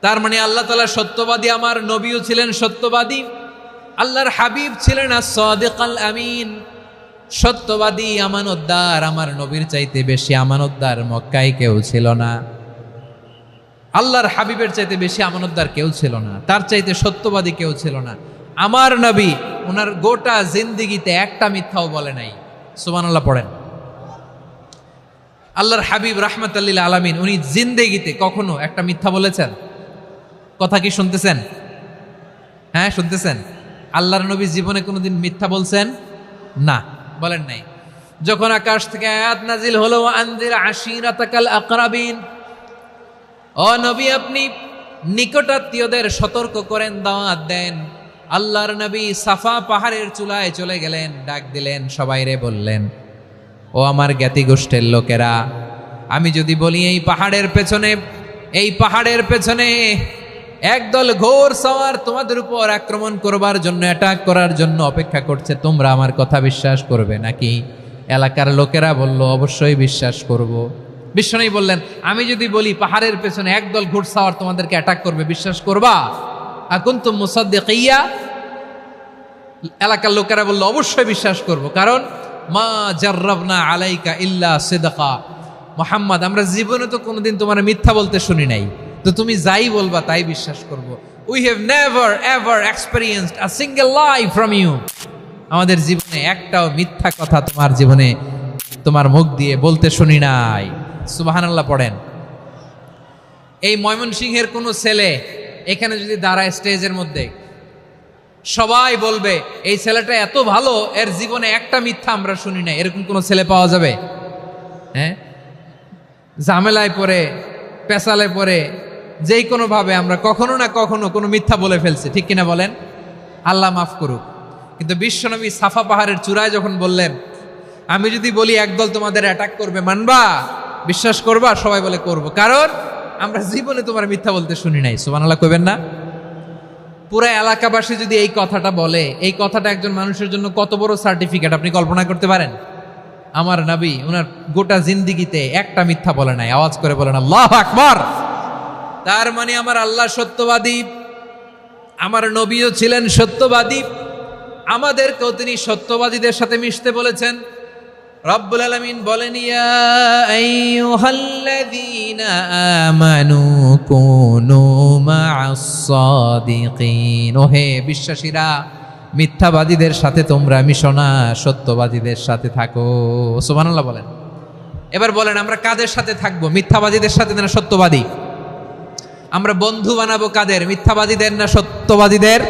তার মানে আল্লাহ তাআলা সত্যবাদী, আমার নবীও ছিলেন সত্যবাদী, আল্লাহর হাবিব ছিলেন as-সাদিকাল আমিন, সত্যবাদী, আমানতদার। আমার নবীর চাইতে বেশি আমানতদার মক্কায় কেউ ছিল না, আল্লাহর হাবিবের চাইতে বেশি আমানতদার কেউ ছিল না, তার চাইতে সত্যবাদী কেউ ছিল না। আমার নবী ওনার গোটা জিন্দেগিতে একটা মিথ্যাও বলে নাই। সুবহানাল্লাহ পড়েন। আল্লাহর হাবিব রাহমাতাল লিল আলামিন উনি জিন্দেগিতে কখনো একটা মিথ্যা বলেছেন? কথা কি শুনতেছেন? হ্যাঁ, শুনতেছেন? আল্লাহর নবী জীবনে কোনোদিন মিথ্যা বলছেন? না, বলেন নাই। যখন আকাশ থেকে আয়াত নাজিল হলো, আনজির আশিরাতাকাল আকরাবিন, ও নবী আপনি নিকটাত্মীয়দের সতর্ক করেন, দাওয়াত দেন। আল্লাহর নবী সাফা পাহাড়ের চূড়ায় চলে গেলেন, ডাক দিলেন, সবাইরে বললেন, ও আমার জ্ঞাতি গোষ্ঠের লোকেরা, আমি যদি বলি এই পাহাড়ের পেছনে একদল ঘোর সওয়ার তোমাদের উপর আক্রমণ করবার জন্য, অ্যাটাক করার জন্য অপেক্ষা করছে, তোমরা আমার কথা বিশ্বাস করবে নাকি? এলাকার লোকেরা বলল, অবশ্যই বিশ্বাস করব। বিশ্বনবী বললেন, আমি যদি বলি পাহাড়ের পেছনে একদল ঘোড়সাওয়ার তোমাদেরকে অ্যাটাক করবে, বিশ্বাস করবা? আকুনতুম মুসাদ্দিকিয়া? এলাকার লোকেরা বলল, অবশ্যই বিশ্বাস করব, কারণ মা জাররাবনা আলাইকা ইল্লা সিদকা। মুহাম্মদ, আমরা জীবনে তো কোনোদিন তোমার মিথ্যা বলতে শুনি নাই, তো তুমি যাই বলবা তাই বিশ্বাস করব। We have never ever experienced a single lie from you. আমাদের জীবনে একটাও মিথ্যা কথা তোমার জীবনে, তোমার মুখ দিয়ে বলতে শুনি নাই। সুবহানাল্লাহ পড়েন। এই ময়মনসিংহের কোনো ছেলে এখানে যদি দাঁড়ায় স্টেজের মধ্যে, সবাই বলবে এই ছেলেটা এত ভালো, এর জীবনে একটা মিথ্যা আমরা শুনি নাই। এরকম কোনো ছেলে পাওয়া যাবে? হ্যাঁ, ঝামেলায় পড়ে, পেশালে পড়ে, যেই কোনো ভাবে আমরা কখনো না কখনো কোনো মিথ্যা বলে ফেলছি, ঠিক কিনা বলেন? আল্লাহ মাফ করুক। কিন্তু বিশ্বনবী সাফা পাহাড়ের চূড়ায় যখন বললেন, আমি যদি বলি একদল তোমাদের অ্যাটাক করবে, মানবা? বিশ্বাস করবা? সবাই বলে করব, কারণ আমরা জীবনে তোমার মিথ্যা বলতে শুনি নাই। সুবহানাল্লাহ কইবেন না? পুরা এলাকাবাসী যদি এই কথাটা বলে, এই কথাটা একজন মানুষের জন্য কত বড় সার্টিফিকেট আপনি কল্পনা করতে পারেন? আমার নবী ওনার গোটা জিন্দিগিতে একটা মিথ্যা বলে নাই। আওয়াজ করে বলেন আল্লাহু আকবার। তার মানে আমার আল্লাহ সত্যবাদী, আমার নবীও ছিলেন সত্যবাদী, আমাদেরকেও তিনি সত্যবাদীদের সাথে মিশতে বলেছেন। রব্বুল আলামিন বলেন, ইয়া আইয়ুহাল্লাযীনা আমানু কুনু মা'আস সাদিকিন। ওহে বিশ্বাসীরা, মিথ্যাবাদীদের সাথে তোমরা মিশো না, সত্যবাদীদের সাথে থাকো। সুবহানাল্লাহ বলেন। এবার বলেন, আমরা কাদের সাথে থাকবো? মিথ্যাবাদীদের সাথে না সত্যবাদী? আমরা বন্ধু বানাবো কাদের? মিথ্যাবাদীদের না সত্যবাদীদের?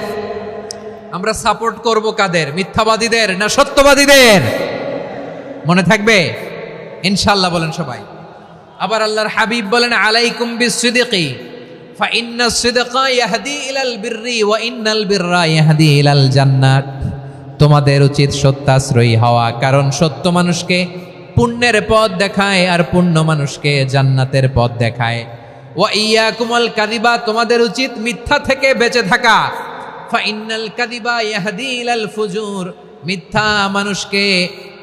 আমরা সাপোর্ট করব কাদের? মিথ্যাবাদীদের না সত্যবাদীদের? মনে থাকবে ইনশাআল্লাহ, বলেন সবাই। আবার আল্লাহর হাবিব বলেন, আলাইকুম বিসসিদকি ফাইন্নাস সিদকা ইয়াহদি ইলাল বিররি ওয়া ইন্নাল বিররা ইয়াহদি ইলাল জান্নাত। তোমাদের উচিত সত্যাশ্রয়ী হওয়া, কারণ সত্য মানুষকে পুণ্যের পথ দেখায় আর পুণ্য মানুষকে জান্নাতের পথ দেখায়। ওয়া ইয়াকুমুল কাযিবা, তোমাদের উচিত মিথ্যা থেকে বেঁচে থাকা। ফাইন্নাল কাযিবা ইয়াহদি ইলাল ফুজুর, মিথ্যা মানুষকে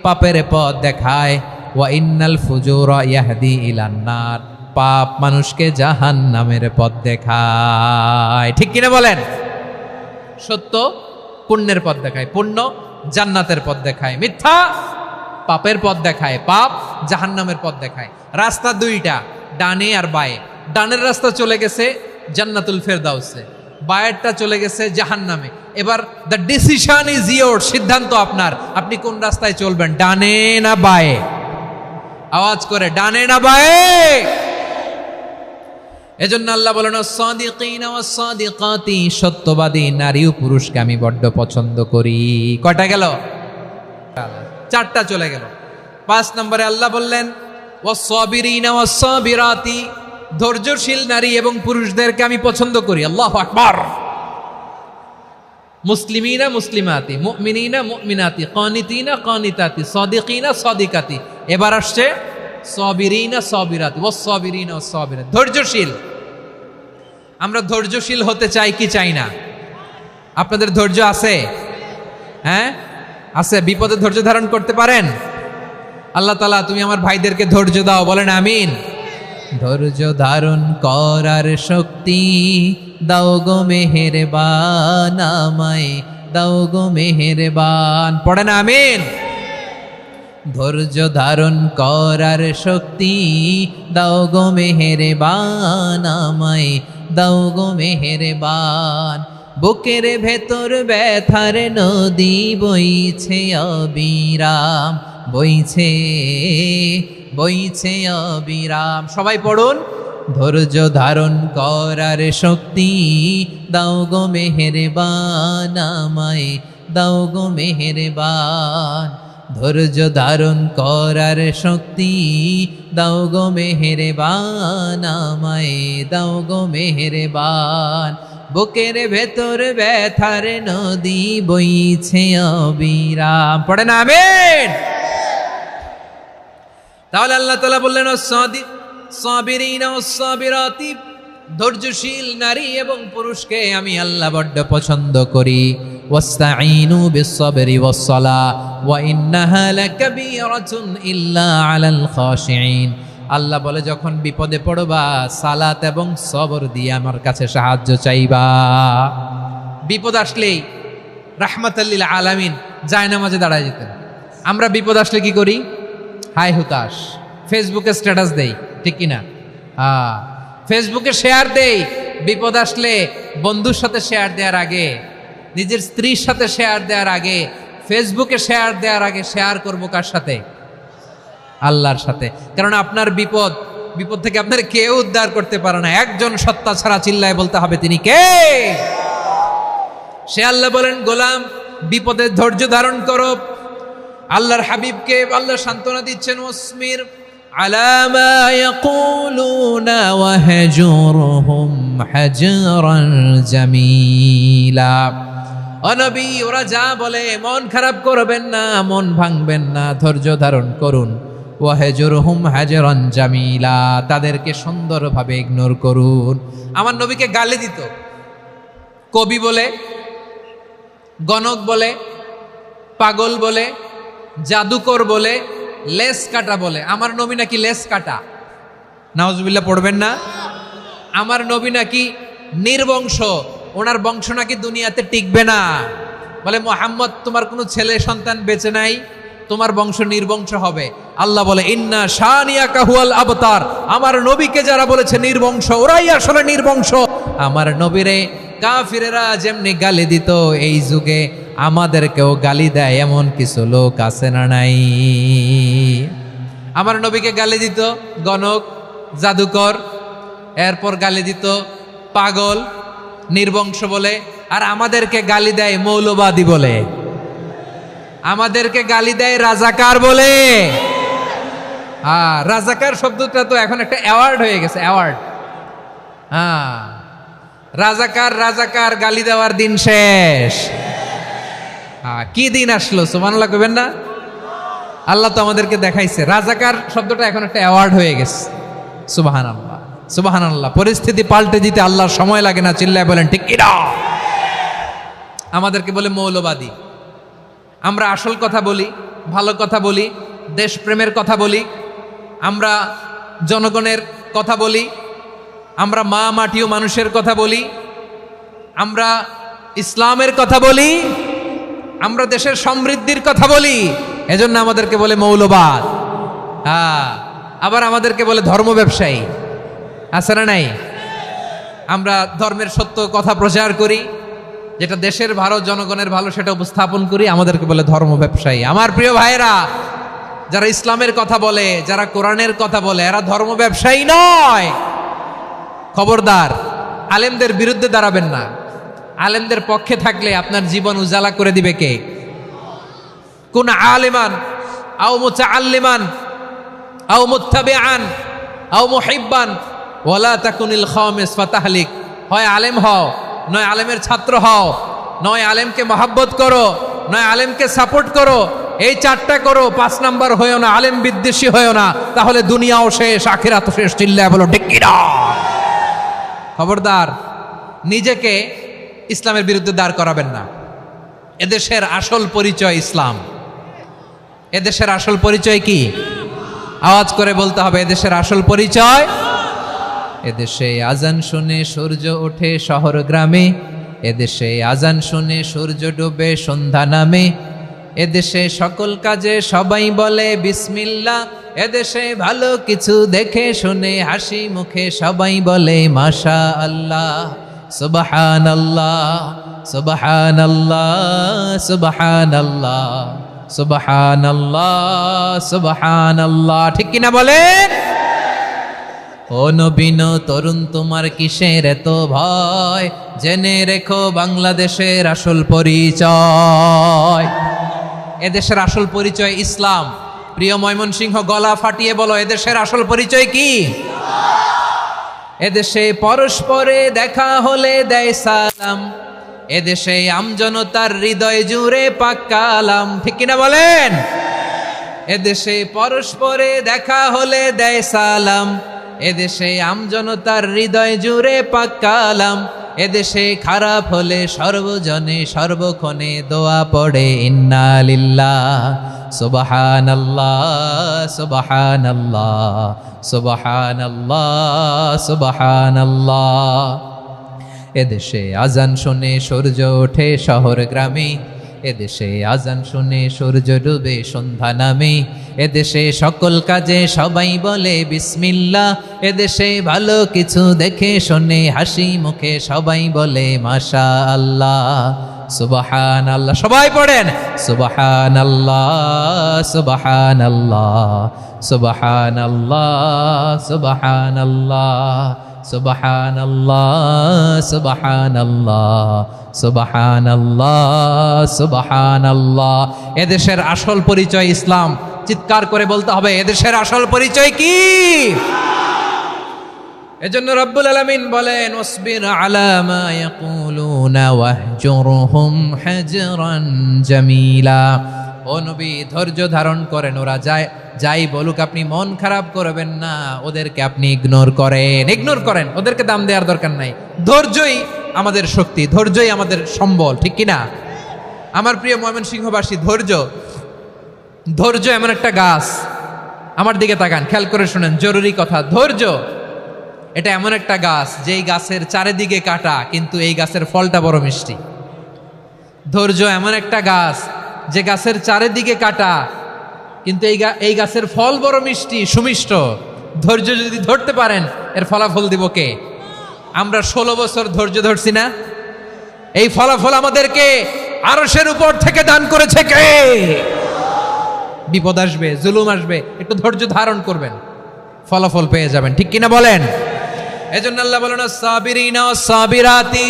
পাপের পথ দেখায়। ওয়া ইন্নাল ফুজুরা ইয়াহদি ইলান নার, পাপ মানুষকে জাহান্নামের পথ দেখায়। ঠিক কিনা বলেন? সত্য পুণ্যের পথ দেখায়, পুণ্য জান্নাতের পথ দেখায়, মিথ্যা পাপের পথ দেখায়, পাপ জাহান্নামের পথ দেখায়। রাস্তা দুইটা, ডানে আর বায়ে। ডানের রাস্তা চলে গেছে জান্নাতুল ফেরদাউসে, বায়েরটা চলে গেছে জাহান্নামে। এবার দ্য ডিসিশন ইজ ইয়োর, সিদ্ধান্ত আপনার, আপনি কোন রাস্তায় চলবেন, ডানে না বায়ে? আওয়াজ করে, ডানে না বায়ে? এজন্য আল্লাহ বলেন, সাদিকিনা ওয়াস সাদিকাতি, সত্যবাদী নারী ও পুরুষকে আমি বড্ড পছন্দ করি। কয়টা গেল? চারটা চলে গেল। 5 নম্বরে আল্লাহ বললেন, ওয়াস সাবিরিনা ওয়াস সাবিরাতি, ধৈর্যশীল নারী এবং পুরুষদেরকে আমি পছন্দ করি। আল্লাহু আকবার। মুসলিমিনা মুসলিমাতি, মুমিনিনা মুমিনাতি, কানিতিনা কানিতাতি, সাদিকিনা সাদিকাতি। এবার আসছে সাবিরিনা সাবিরাতি, ওয়াস সাবিরিনা ওয়াস সাবিরাতি, ধৈর্যশীল। আমরা ধৈর্যশীল হতে চাই কি চাই না? আপনাদের ধৈর্য আছে? হ্যাঁ আছে? বিপদে ধৈর্য ধারণ করতে পারেন? আল্লাহ তাআলা তুমি আমার ভাইদেরকে ধৈর্য দাও, বলেন আমিন। ধৈর্য ধারণ করার শক্তি দাও গো মেহেরবান, আমায় দাও গো মেহেরবান, পড়েন আমিন। ধৈর্য ধারণ করার শক্তি দাও গো মেহেরবান, আমায় দাও গো মেহেরবান। বুকের ভেতর ব্যথার নদী বইছে অবিরাম, বইছে বইছে অবিরাম। সবাই পড়ুন, ধৈর্য ধারণ করার শক্তি দাও গো মেহেরবান, আমায় দাও গো মেহেরবান। ধৈর্য ধারণ করার শক্তি দাও গো মেহেরবান, আমায় দাও গো মেহেরবান। বুকের ভেতর ব্যথার নদী বইছে অবিরাম, পড়েন আমিন। তাহলে আল্লাহ তাআলা বললেন, সাবিরিনা ওয়াস সাবিরাতি, ধৈর্যশীল নারী এবং পুরুষকে আমি আল্লাহ বড্ড পছন্দ করি। ওয়াস্তাঈনু বিস-সাবরি ওয়াস-সালাহ ওয়া ইন্নাহা লাকাবীরাতুন ইল্লা আলাল খাশিঈন। আল্লাহ বলে, যখন বিপদে পড়বা সালাত এবং সবর দিয়ে আমার কাছে সাহায্য চাইবা। বিপদ আসলেই রাহমাতাল লিল আলামিন জায়নামাজে দাঁড়ায় যেতেন। আমরা বিপদ আসলে কি করি? হাই হুতাশ, ফেসবুকে স্ট্যাটাস দেই, ঠিক কিনা? ফেসবুকে শেয়ার দেই। বিপদ আসলে বন্ধুর সাথে শেয়ার দেওয়ার আগে, নিজের স্ত্রীর সাথে শেয়ার দেওয়ার আগে, ফেসবুকে শেয়ার দেওয়ার আগে শেয়ার করবো কার সাথে? আল্লাহর সাথে। কারণ আপনার বিপদ থেকে আপনার কেউ উদ্ধার করতে পারে না, একজন সত্তা ছাড়া। চিল্লায় বলতে হবে, তিনি কে? সে আল্লাহ। বলেন, গোলাম বিপদের ধৈর্য ধারণ করো। আল্লাহর হাবিবকে আল্লাহ সান্ত্বনা দিচ্ছেন, ওয়াসমির على ما يقولون وهجرهم حجرا جميلا ও নবী ওরা যা বলে মন খারাপ করবেন না, মন ভাঙবেন না, ধৈর্য ধারণ করুন। ওয়াহজুরহুম হাজরান জামিলা, তাদেরকে সুন্দরভাবে ইগনোর করুন। আমার নবীকে গালি দিত কবি বলে, গণক বলে, পাগল বলে, জাদুকর বলে, লেস কাটা বলে। আমার নবী নাকি লেস কাটা, নাউজুবিল্লাহ পড়বেন না। আমার নবী নাকি নির্বংশ, ওনার বংশ নাকি দুনিয়াতে টিকবে না। বলে মুহাম্মদ তোমার কোনো ছেলে সন্তান বেঁচে নাই, তোমার বংশ নির্বংশ হবে। আল্লাহ বলে ইন্না শানিয়াকা হুয়াল আবতার, আমার নবীকে যারা বলেছে নির্বংশ ওরাই আসলে নির্বংশ। আমার নবীরে কাফিরেরা যেমনি গালি দিত, এই যুগে আমাদেরকেও গালি দেয় এমন কিছু লোক আছে না নাই? আমার নবীকে গালি দিত গণক, জাদুকর, এরপর গালি দিত পাগল, নির্বংশ বলে, আর আমাদেরকে গালি দেয় মৌলবাদী বলে, আমাদেরকে গালি দেয় রাজাকার বলে। রাজাকার শব্দটা তো এখন একটা অ্যাওয়ার্ড হয়ে গেছে, অ্যাওয়ার্ড। রাজাকার রাজাকার গালি দেওয়ার দিন শেষ। কি দিন আসলো সুবহানাল্লাহ কইবেন না? আল্লাহ তো আমাদেরকে দেখাইছে রাজাকার শব্দটা এখন একটা অ্যাওয়ার্ড হয়ে গেছে। সুবহানাল্লাহ সুবহানাল্লাহ। পরিস্থিতি পাল্টে দিতে আল্লাহর সময় লাগে না, চিল্লায় বলেন ঠিক কিনা? আমাদেরকে বলে মৌলবাদী। আমরা আসল কথা বলি, ভালো কথা বলি, দেশপ্রেমের কথা বলি, আমরা জনগণের কথা বলি, আমরা মা মাটি ও মানুষের কথা বলি, আমরা ইসলামের কথা বলি, আমরা দেশের সমৃদ্ধির কথা বলি, এজন্য আমাদেরকে বলে মৌলবাদ। আবার আমাদেরকে বলে ধর্ম ব্যবসায়ী, আছে না নাই? আমরা ধর্মের সত্য কথা প্রচার করি, যেটা দেশের ভালো জনগণের ভালো সেটা উপস্থাপন করি, আমাদেরকে বলে ধর্ম ব্যবসায়ী। আমার প্রিয় ভাইরা, যারা ইসলামের কথা বলে, যারা কোরআনের কথা বলে, এরা ধর্ম ব্যবসায়ী নয়। খবরদার, আলেমদের বিরুদ্ধে দাঁড়াবেন না। আলেমদের পক্ষে থাকলে আপনার জীবন উজালা করে দিবে কে? কুন আলিমান আও মুতাআল্লিমান আও মুত্তাবিআন আও মুহিব্বান ওয়ালা তাকুনিল খামিস ফাতাহলিক। হয় আলেম হও, নয় আলেমের ছাত্র হও, নয় আলেমকে মহাব্বত করো, নয় আলেমকে সাপোর্ট করো। এই চারটা করো, 5 নাম্বার হয়েও না, আলেম বিদ্বেষী হয়েও না, তাহলে দুনিয়াও শেষ, আখিরাতও শেষ। চিল্লায় বলো ঠিক কিনা? খবরদার, নিজেকে ইসলামের বিরুদ্ধে দাঁড় করাবেন না। এদেশের আসল পরিচয় ইসলাম। এদেশের আসল পরিচয় কি? আওয়াজ করে বলতে হবে, এদেশের আসল পরিচয়। এদেশে আজান শুনে সূর্য ওঠে শহর গ্রামে, এদেশে আজান শুনে সূর্য ডুবে সন্ধ্যা নামে, এদেশে সকল কাজে সবাই বলে বিসমিল্লাহ, এদেশে ভালো কিছু দেখে শুনে হাসি মুখে সবাই বলে মাশা আল্লাহ। সুবহানাল্লাহ সুবহানাল্লাহ সুবহানাল্লাহ সুবহানাল্লাহ সুবহানাল্লাহ। ঠিক কিনা বলেন? ও নবীন তরুণ, তোমার কিসের এত ভয়? জেনে রেখো বাংলাদেশের আসল পরিচয়। এদেশের আসল পরিচয় ইসলাম। প্রিয় ময়মনসিংহ, গলা ফাটিয়ে বলো, এদেশের আসল পরিচয় কি? এদেশে পরস্পরে দেখা হলে দেয় সালাম, এদেশে আমজনতার হৃদয় জুড়ে পাক কালাম। ঠিক কিনা বলেন? এদেশে পরস্পরে দেখা হলে দেয় সালাম, এদেশে আমজনতার হৃদয় জুড়ে পাক কালাম, এদেশে খারাপ হলে সর্বজনে সর্বক্ষণে দোয়া পড়ে ইন্না লিল্লাহ সুবহানাল্লাহ সুবহানাল্লাহ সুবহানাল্লাহ সুবহানাল্লাহ। এদেশে আজান শুনে সূর্য ওঠে শহর গ্রামে, এদেশে আজান শুনে সূর্য ডুবে সন্ধ্যা নামে, এদেশে সকল কাজে সবাই বলে বিসমিল্লাহ, এদেশে ভালো কিছু দেখে শুনে হাসি মুখে সবাই বলে মাশা আল্লাহ। সুবহানাল্লাহ, সবাই পড়েন সুবহানাল্লাহ সুবহানাল্লাহ সুবহানাল্লাহ সুবহানাল্লাহ সুবহানাল্লাহ সুবহানাল্লাহ সুবহানাল্লাহ সুবহানাল্লাহ। এদেশের আসল পরিচয় ইসলাম। চিৎকার করে বলতে হবে এদেশের আসল পরিচয় কি। এজন্য রব্বুল আলামিন বলেন ওয়াসবির আলা মা ইয়াকুলুনা ওয়াহজুরহুম হাজরান জামিলা। ও নবী, ধৈর্য ধারণ করেন, ওরা যাই বলুক আপনি মন খারাপ করবেন না, ওদেরকে আপনি ইগনোর করেন, ওদেরকে দাম দেওয়ার দরকার নাই। ধৈর্যই আমাদের শক্তি, ধৈর্যই আমাদের সম্বল, ঠিক কিনা? আমার প্রিয় ময়মনসিংহবাসী, ধৈর্য এমন একটা গাছ, আমার দিকে তাকান, খেয়াল করে শুনেন, জরুরি কথা। ধৈর্য এটা এমন একটা গাছ যেই গাছের চারিদিকে কাটা, কিন্তু এই গাছের ফলটা বড় মিষ্টি। ধৈর্য এমন একটা গাছ যে গাছের চারিদিকে কাটা, কিন্তু এই গাছের ফল বড় মিষ্টি, সুমিষ্ট। ধৈর্য যদি ধরতে পারেন, এর ফলাফল দিব কে? আমরা 16 বছর ধৈর্য ধরছি না? এই ফলাফল আমাদেরকে আরশের উপর থেকে দান করেছে কে? বিপদ আসবে, জুলুম আসবে, একটু ধৈর্য ধারণ করবেন, ফলাফল পেয়ে যাবেন, ঠিক কিনা বলেন? এজন্য আল্লাহ বলেন সাবিরিনা ওয়াস সাবিরাতি,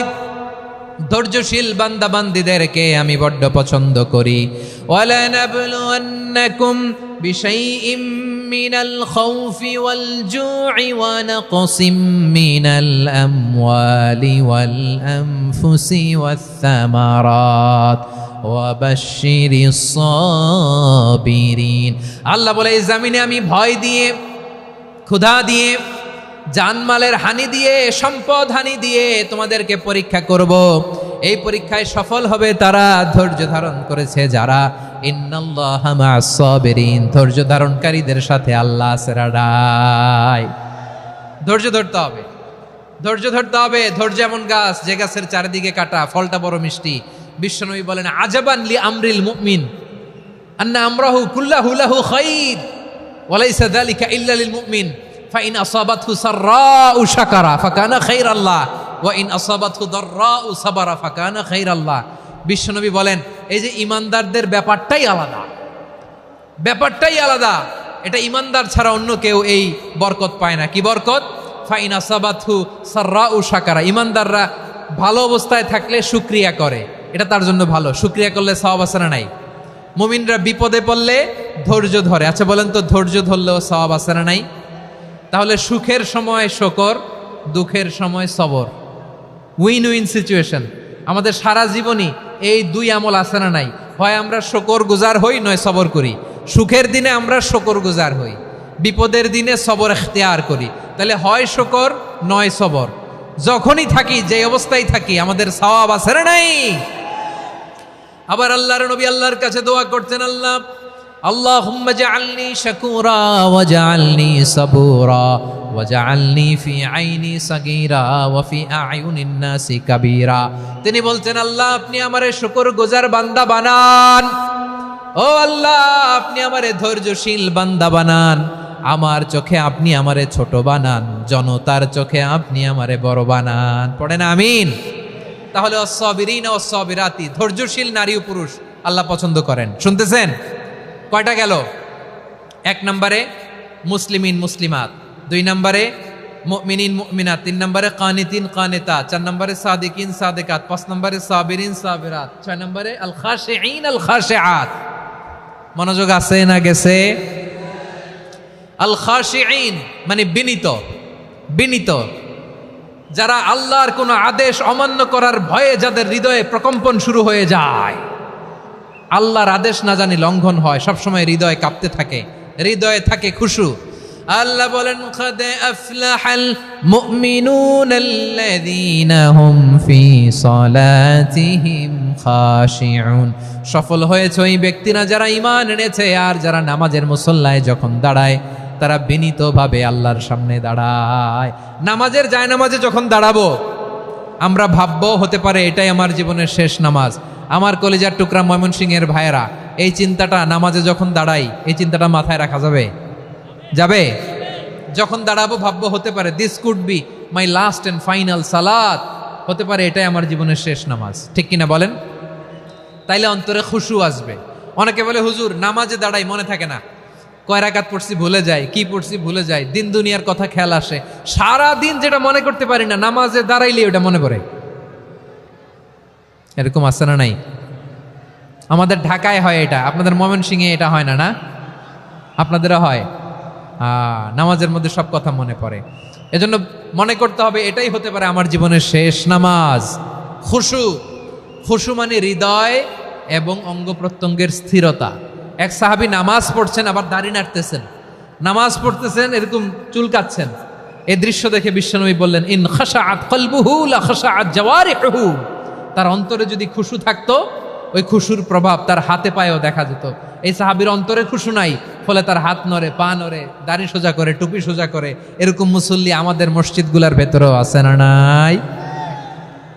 ধৈর্যশীল বান্দা বান্দীদেরকে আমি বড্ড পছন্দ করি। ওয়ালা নাবলুওয়ান্নাকুম বিশাইইম মিনাল খাউফি ওয়াল জু'i ওয়া নাকসিম মিনাল আমওয়ালি ওয়াল আনফুসি ওয়াস সামারাত ওয়া বাশশিরিস সাবিরিন। আল্লাহ বলে এই জমিনে আমি ভয় দিয়ে, ক্ষুধা দিয়ে, জানমালের হানি দিয়ে, সম্পদ হানি দিয়ে তোমাদেরকে পরীক্ষা করব। এই পরীক্ষায় সফল হবে তারা ধৈর্য ধারণ করেছে যারা। ইন্নাল্লাহা মা'আস সাবিরিন, ধৈর্য ধারণকারীদের সাথে আল্লাহ আছে। ধৈর্য ধরতে হবে, ধৈর্য এমন গাছ যে গাছের চারিদিকে কাটা, ফলটা বড় মিষ্টি। বিশ্বনবী বলেন আজাবান লি আমরিল মুমিন আন্না আমরাহু কুল্লাহু লাহু খাইর ওয়া লাইসা যালিকা ইল্লা লিল মুমিন ফাইন আসাবাতহু সাররাউ শাকারা ফাকানা খাইরাল্লাহ ওয়া ইন আসাবাতহু দাররাউ সাবারা ফাকানা খাইরাল্লাহ। বিশ্বনবী বলেন এই যে ইমানদারদের ব্যাপারটাই আলাদা, এটা ইমানদার ছাড়া অন্য কেউ এই বরকত পায় না। কি বরকত? ফাইন আসাবাতহু সাররাউ শাকারা, ইমানদাররা ভালো অবস্থায় থাকলে শুকরিয়া করে, এটা তার জন্য ভালো। শুকরিয়া করলে সওয়াব আছে না নাই? মুমিনরা বিপদে পড়লে ধৈর্য ধরে। আচ্ছা বলেন তো, ধৈর্য ধরলেও সওয়াব আছে না নাই? তাহলে সুখের সময় শকর, দুঃখের সময় সবর, উইন উইন সিচুয়েশন। আমাদের সারা জীবনই এই দুই আমল আছে না নাই? হয় আমরা শকর গুজার হই, নয় সবর করি। সুখের দিনে আমরা শকর গুজার হই, বিপদের দিনে সবর ইখতিয়ার করি। তাহলে হয় শকর নয় সবর। যখনই থাকি, যে অবস্থায় থাকি, আমাদের সওয়াব আছে না নাই? আবার আল্লাহর নবী আল্লাহর কাছে দোয়া করতেন, আল্লাহুম্মা জাআলনি শাকুরা ওয়া জাআলনি সাবুরা ওয়া জাআলনি ফি আইনি সাগীরা ওয়া ফি আ'য়ুনিন নাসি কাবীরা। তিনি বলতেন আল্লাহ আপনি আমারে শুকরগুজার বান্দা বানান, ও আল্লাহ আপনি আমারে ধৈর্যশীল বান্দা বানান, আমার চোখে আপনি আমারে ছোট বানান, জনতার চোখে আপনি আমারে বড় বানান। পড়েন আমিন। তাহলে আস-সাবিরিনা ওয়াস-সাবিরাতি, ধৈর্যশীল নারী ও পুরুষ আল্লাহ পছন্দ করেন। শুনতেছেন? কয়টা গেল? 1 নম্বরে মুসলিমিন মুসলিমাত, 2 নম্বরে মুমিনিন মুমিনাত, 3 নম্বরে কানিতিন কানিতাত, 4 নম্বরে সাদিকিন সাদিকাত, 5 নম্বরে সাবিরিন সাবিরাত, 6 নম্বরে আল খাশিঈন আল খাশিআত। মনোযোগ আছে না গেছে? আল খাশিঈন মানে বিনীত, যারা আল্লাহর কোনো আদেশ অমান্য করার ভয়ে যাদের হৃদয়ে প্রকম্পন শুরু হয়ে যায়, আল্লাহর আদেশ না জানি লঙ্ঘন হয়, সবসময় হৃদয় কাঁপতে থাকে, হৃদয়ে থাকে খুশু। আল্লাহ বলেন قد أفلح المؤمنون الذين هم في صلاتهم خاشعون। সফল হয়েছে ওই ব্যক্তিরা যারা ঈমান এনেছে আর যারা নামাজের মুসল্লায় যখন দাঁড়ায় তারা বিনীতভাবে আল্লাহর সামনে দাঁড়ায়। নামাজের জায়নামাজে যখন দাঁড়াবো আমরা ভাববো হতে পারে এটাই আমার জীবনের শেষ নামাজ। আমার কলিজার টুকরা ময়মনসিংহের ভাইয়েরা, এই চিন্তাটা নামাজে যখন দাঁড়াই, এই চিন্তাটা মাথায় রাখা যাবে? যখন দাঁড়াবো ভাববো হতে পারে this could be my last and final সালাত, হতে পারে এটাই আমার জীবনের শেষ নামাজ, ঠিক কিনা বলেন? তাইলে অন্তরে খুশু আসবে। অনেকে বলে হুজুর নামাজে দাঁড়াই মনে থাকে না, কয় রাকাত পড়ছি ভুলে যাই, কি পড়ছি ভুলে যাই, দিন দুনিয়ার কথা খেয়াল আসে, সারা দিন যেটা মনে করতে পারি না নামাজে দাঁড়াইলে ওটা মনে পড়ে। এরকম আছে না নাই? আমাদের ঢাকায় হয় এটা, আপনাদের ময়মনসিংহে এটা হয় না? না আপনাদেরও হয়? নামাজের মধ্যে সব কথা মনে পড়ে। এজন্য মনে করতে হবে এটাই হতে পারে আমার জীবনের শেষ নামাজ। খুশু মানে হৃদয় এবং অঙ্গ প্রত্যঙ্গের স্থিরতা। এক সাহাবী নামাজ পড়ছেন আবার দাড়ি নাড়তেছেন, নামাজ পড়তেছেন এরকম চুলকাচ্ছেন। এই দৃশ্য দেখে বিশ্বনবী বললেন, ইন খাশাআত কলবুহু লা খাশাআত জাওয়ারিহু। তার অন্তরে যদি খুশু থাকতো, ওই খুশুর প্রভাব তার হাতে পায়েও দেখা যেত। এই সাহাবীর অন্তরে খুশু নাই, ফলে তার হাত নড়ে, পা নড়ে, দাড়ি সোজা করে, টুপি সোজা করে। এরকম মুসল্লি আমাদের মসজিদগুলোর ভেতরেও আছে না নাই?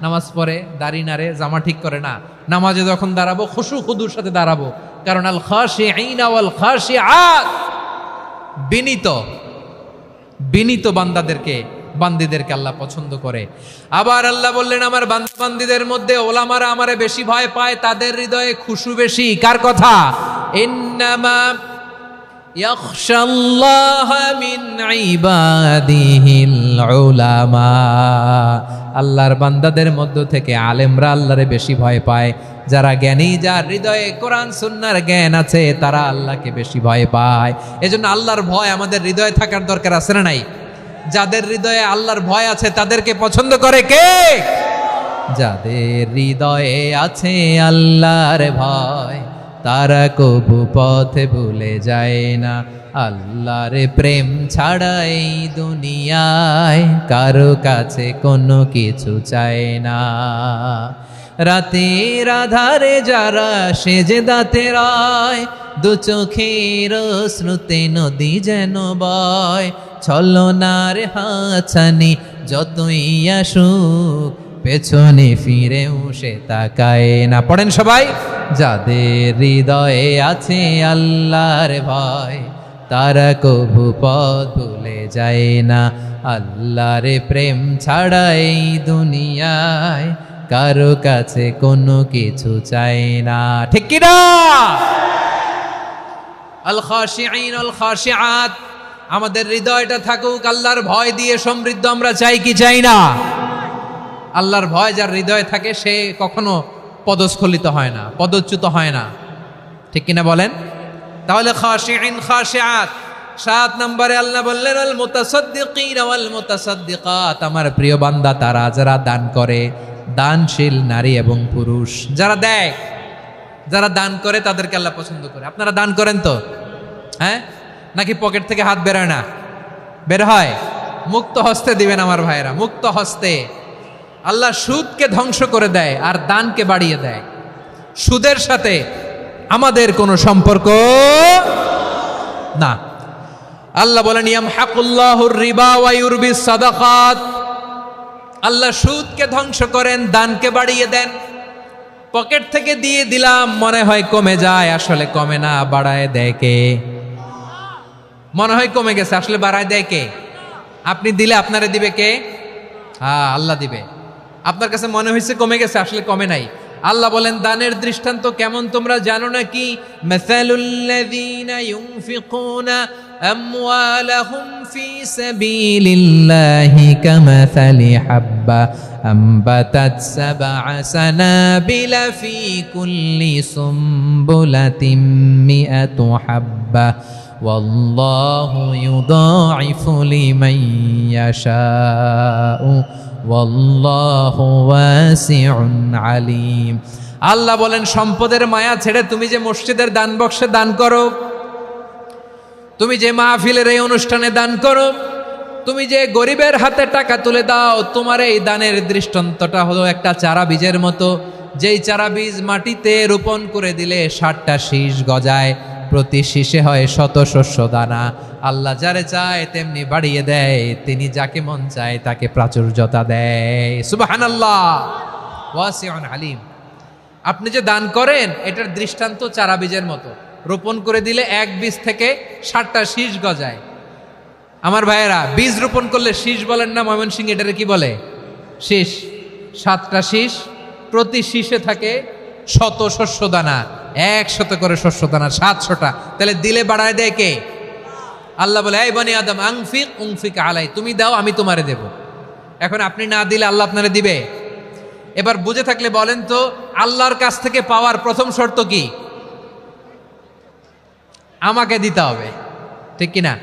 নামাজ পড়ে, দাড়ি নাড়ে, জামা ঠিক করে না। নামাজে যখন দাঁড়াবো খুশু খুদুর সাথে দাঁড়াবো, কারণ আল খাশিঈনা ওয়াল খাশিআত, বিনীত বান্দিদেরকে আল্লাহ পছন্দ করে। আবার আল্লাহ বললেন, আমার বান্দিদের মধ্যে ওলামারা আমারে বেশি ভয় পায়, তাদের হৃদয়ে খুশু বেশি। কার কথা? ইন্নামা ইয়াখশাল্লাহা মিন ইবাদিহিল উলামা। আল্লাহর বান্দাদের মধ্য থেকে আলেমরা আল্লাহরে বেশি ভয় পায়। যারা জ্ঞানী, যার হৃদয়ে কোরআন সুন্নাহর জ্ঞান আছে, তারা আল্লাহকে বেশি ভয় পায়। এজন্য আল্লাহর ভয় আমাদের হৃদয়ে থাকার দরকার আছে না নাই? যাদের হৃদয়ে আল্লাহর ভয় আছে তাদেরকে পছন্দ করে কে? যাদের হৃদয়ে আছে আল্লাহর ভয়, তারা কবু পথে ভুলে যায় না। আল্লাহর প্রেম ছাড়া এই দুনিয়ায় কারো কাছে কোনো কিছু চায় না। রাতের আধারে যারা সেজদাতে রয়, দু চোখের শ্রুতে নদী যেন বয়। ছলনার হাতছানি যতই আসুক, পেছনে ফিরেও সে তাকায় না। পড়েন সবাই। যাদের হৃদয়ে আছে আল্লাহর ভয়, তারা কবু পথ ভুলে যায় না। আল্লাহর প্রেম ছাড়া এই দুনিয়ায় কারো কাছে কোনো কিছু চায় না। ঠিক কি না? আল খাশিঈন আল খাশিআত, আমাদের হৃদয়টা থাকুক আল্লাহর ভয় দিয়ে সমৃদ্ধ। আমরা চাই কি চাই না? আল্লাহর ভয় যার হৃদয়ে থাকে সে কখনো পদস্খলিত হয় না, পদচ্যুত হয় না। ঠিক কিনা বলেন? তাহলে খাশিঈন খাশিআত। 7 নম্বরে আল্লাহ বললেন, আল মুতাসাদ্দিকিন ওয়াল মুতাসাদ্দিকাত, আমার প্রিয় বান্দা তারা যারা দান করে, দানশীল নারী এবং পুরুষ যারা দেয়, যারা দান করে তাদেরকে আল্লাহ পছন্দ করে। আপনারা দান করেন তো? হ্যাঁ, নাকি পকেট থেকে হাত বেরোয় না? বের হয়। মুক্ত হস্তে দিবেন আমার ভাইয়েরা, মুক্ত হস্তে। আল্লাহ সুদকে ধ্বংস করে দেয় আর দানকে বাড়িয়ে দেয়। সুদের সাথে আমাদের কোনো সম্পর্ক না। আল্লাহ বলেন, ইয়ামহাকুল্লাহুর রিবা ওয়া ইউরবিস সাদাকাত। আল্লাহ সুদকে ধ্বংস করেন, দানকে বাড়িয়ে দেন। পকেট থেকে দিয়ে দিলাম, মনে হয় কমে যায়, আসলে কমে না, বাড়ায় দেয় কে? মনে হয় কমে গেছে, আসলে বাড়ায় দেয় কে? আপনি দিলে আপনারে দিবে কে? আল্লাহ দিবে। আপনার কাছে মনে হয়েছে কমে গেছে, আসলে কমে নাই। আল্লাহ বলেন, দানের দৃষ্টান্ত কেমন তোমরা জানো নাকি? মাসালুল্লাযীনা ইউনফিকুনা আমওয়ালাহুম ফি সাবিলিল্লাহি কামাসালি হাব্বা আম্বাতাত সাবআ সানাবিলা ফি কুল্লি সুমবুলাতিন মিআতু হাব্বা ওয়াল্লাহু ইউদাঈফু লিমান ইয়াশাউ ওয়াল্লাহু ওয়াসিউন আলিম। আল্লাহ বলেন, সম্পদের মায়া ছেড়ে তুমি যে মসজিদের দান বক্সে দান করো, তুমি যে মাহফিলের এই অনুষ্ঠানে দান করো, তুমি যে গরিবের হাতে টাকা তুলে দাও, তোমার এই দানের দৃষ্টান্তটা হলো একটা চারা বীজের মতো। যেই চারা বীজ মাটিতে রোপণ করে দিলে 60টা শীষ গজায়, প্রতি শীষে হয় 100 শস্য দানা। আল্লাহ যারে চায় তেমনি বাড়িয়ে দেয়, তিনি যাকে মন চায় তাকে প্রাচুর্যতা দেয়। সুবহানাল্লাহ, ওয়াসিউন আলিম। আপনি যে দান করেন এটার দৃষ্টান্ত চারা বীজের মতো, রোপণ করে দিলে এক বীজ থেকে 60টা শীষ গজায়। আমার ভাইয়েরা, বীজ রোপণ করলে শীষ বলেন না ময়মনসিংহে, এটারে কি বলে? শীষ। 7টা শীষ, প্রতি শীষে থাকে 100 শস্য দানা, 100 করে শস্য দানা, 700টা। তাহলে দিলে বাড়ায় দেয় কে? আল্লাহ বলে, এই বনি আদম আনফিক উনফিক আলাই, তুমি দাও আমি তোমারে দেব। এখন আপনি না দিলে আল্লাহ আপনারে দিবে? এবার বুঝে থাকলে বলেন তো, আল্লাহর কাছ থেকে পাওয়ার প্রথম শর্ত কি? আমাকে দিতে হবে। ঠিক কিনা?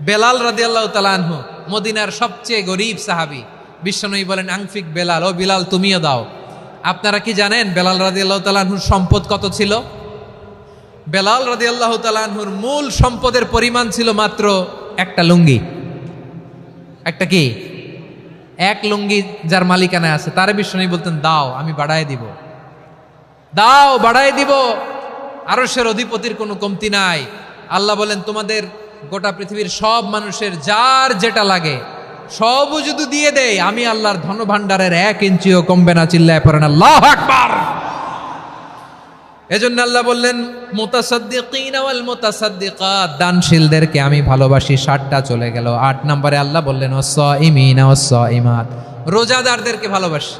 বেলাল রাদিয়াল্লাহু তাআলা আনহু মদিনার সবচেয়ে গরীব সাহাবী। বিশ্বনবী বলেন, আনফিক বেলাল, ও বিলাল তুমিও দাও। আপনারা কি জানেন বেলাল রাদিয়াল্লাহু তাআলা আনহুর সম্পদ কত ছিল? বেলাল রাদিয়াল্লাহু তাআলা আনহুর মূল সম্পদের পরিমাণ ছিল মাত্র একটা লুঙ্গি। একটা কি? এক লুঙ্গি যার মালিকানায় আছে, তারে বিশ্বনবী বলতেন, দাও আমি বাড়ায় দিব, দাও বাড়ায় দিব। আরশের অধিপতির কোনো কমতি নাই। আল্লাহ বলেন, তোমাদের গোটা পৃথিবীর সব মানুষের যার যেটা লাগে সবও যদি দিয়ে দেয়, আমি আল্লাহর ধন ভাণ্ডারের 1 ইঞ্চিও কমবে না। চিল্লায় পড়েন আল্লাহু আকবার। এজন্য আল্লাহ বললেন, মুতাসাদ্দিকিনা ওয়াল মুতাসাদ্দিকাত, দানশীলদেরকে আমি ভালোবাসি। 60টা চলে গেল। 8 নম্বরে আল্লাহ বললেন, ওয়াস-সাইমিনা ওয়াস-সাইমাত, রোজাদারদেরকে ভালোবাসি।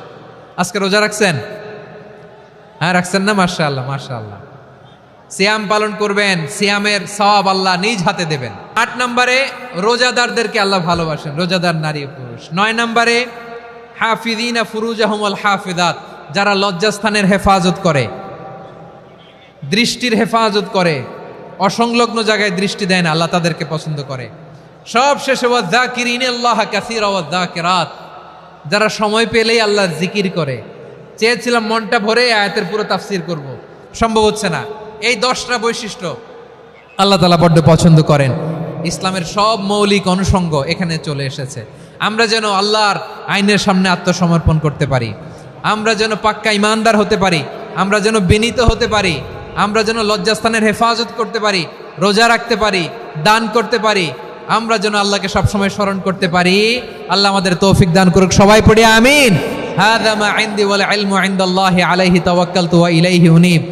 আজকে রোজা রাখছেন? হ্যাঁ রাখছেন না? মাশাআল্লাহ মাশাআল্লাহ। সিয়াম পালন করবেন, সিয়ামের সওয়াব আল্লাহ নিজ হাতে দেবেন। 8 নম্বরে রোজাদারদেরকে আল্লাহ ভালোবাসেন, রোজাদার নারী ও পুরুষ। 9 নম্বরে হাফিযিনা ফুরুজাহুম ওয়াল হাফিযাত, যারা লজ্জাস্থানের হেফাজত করে, দৃষ্টির হেফাজত করে, অসংলগ্ন জায়গায় দৃষ্টি দেয় না, আল্লাহ তাদেরকে পছন্দ করে। সব শেষে ওয়াযাকিরিনাল্লাহ কাসীরা ওয়াযাকিরাত, যারা সময় পেলেই আল্লাহর জিকির করে। চেয়েছিলাম মনটা ভরে আয়াতের পুরো তাফসীর করব, সম্ভব হচ্ছে না। এই 10টা বৈশিষ্ট্য আল্লাহ তাআলা বড্ড পছন্দ করেন। ইসলামের সব মৌলিক অনুষঙ্গ এখানে চলে এসেছে। আমরা যেন আল্লাহর আইনের সামনে আত্মসমর্পণ করতে পারি, আমরা যেন পাক্কা ইমানদার হতে পারি, আমরা যেন বিনীত হতে পারি, আমরা যেন লজ্জাস্থানের হেফাজত করতে পারি, রোজা রাখতে পারি, দান করতে পারি, আমরা যেন আল্লাহকে সবসময় স্মরণ করতে পারি। আল্লাহ আমাদের তৌফিক দান করুক। সবাই পড়ি আমিন। হাযা মা ইনদি ওয়াল ইলমু ইনদাল্লাহি আলাইহি তাওয়াক্কালতু ওয়া ইলাইহি উনীব।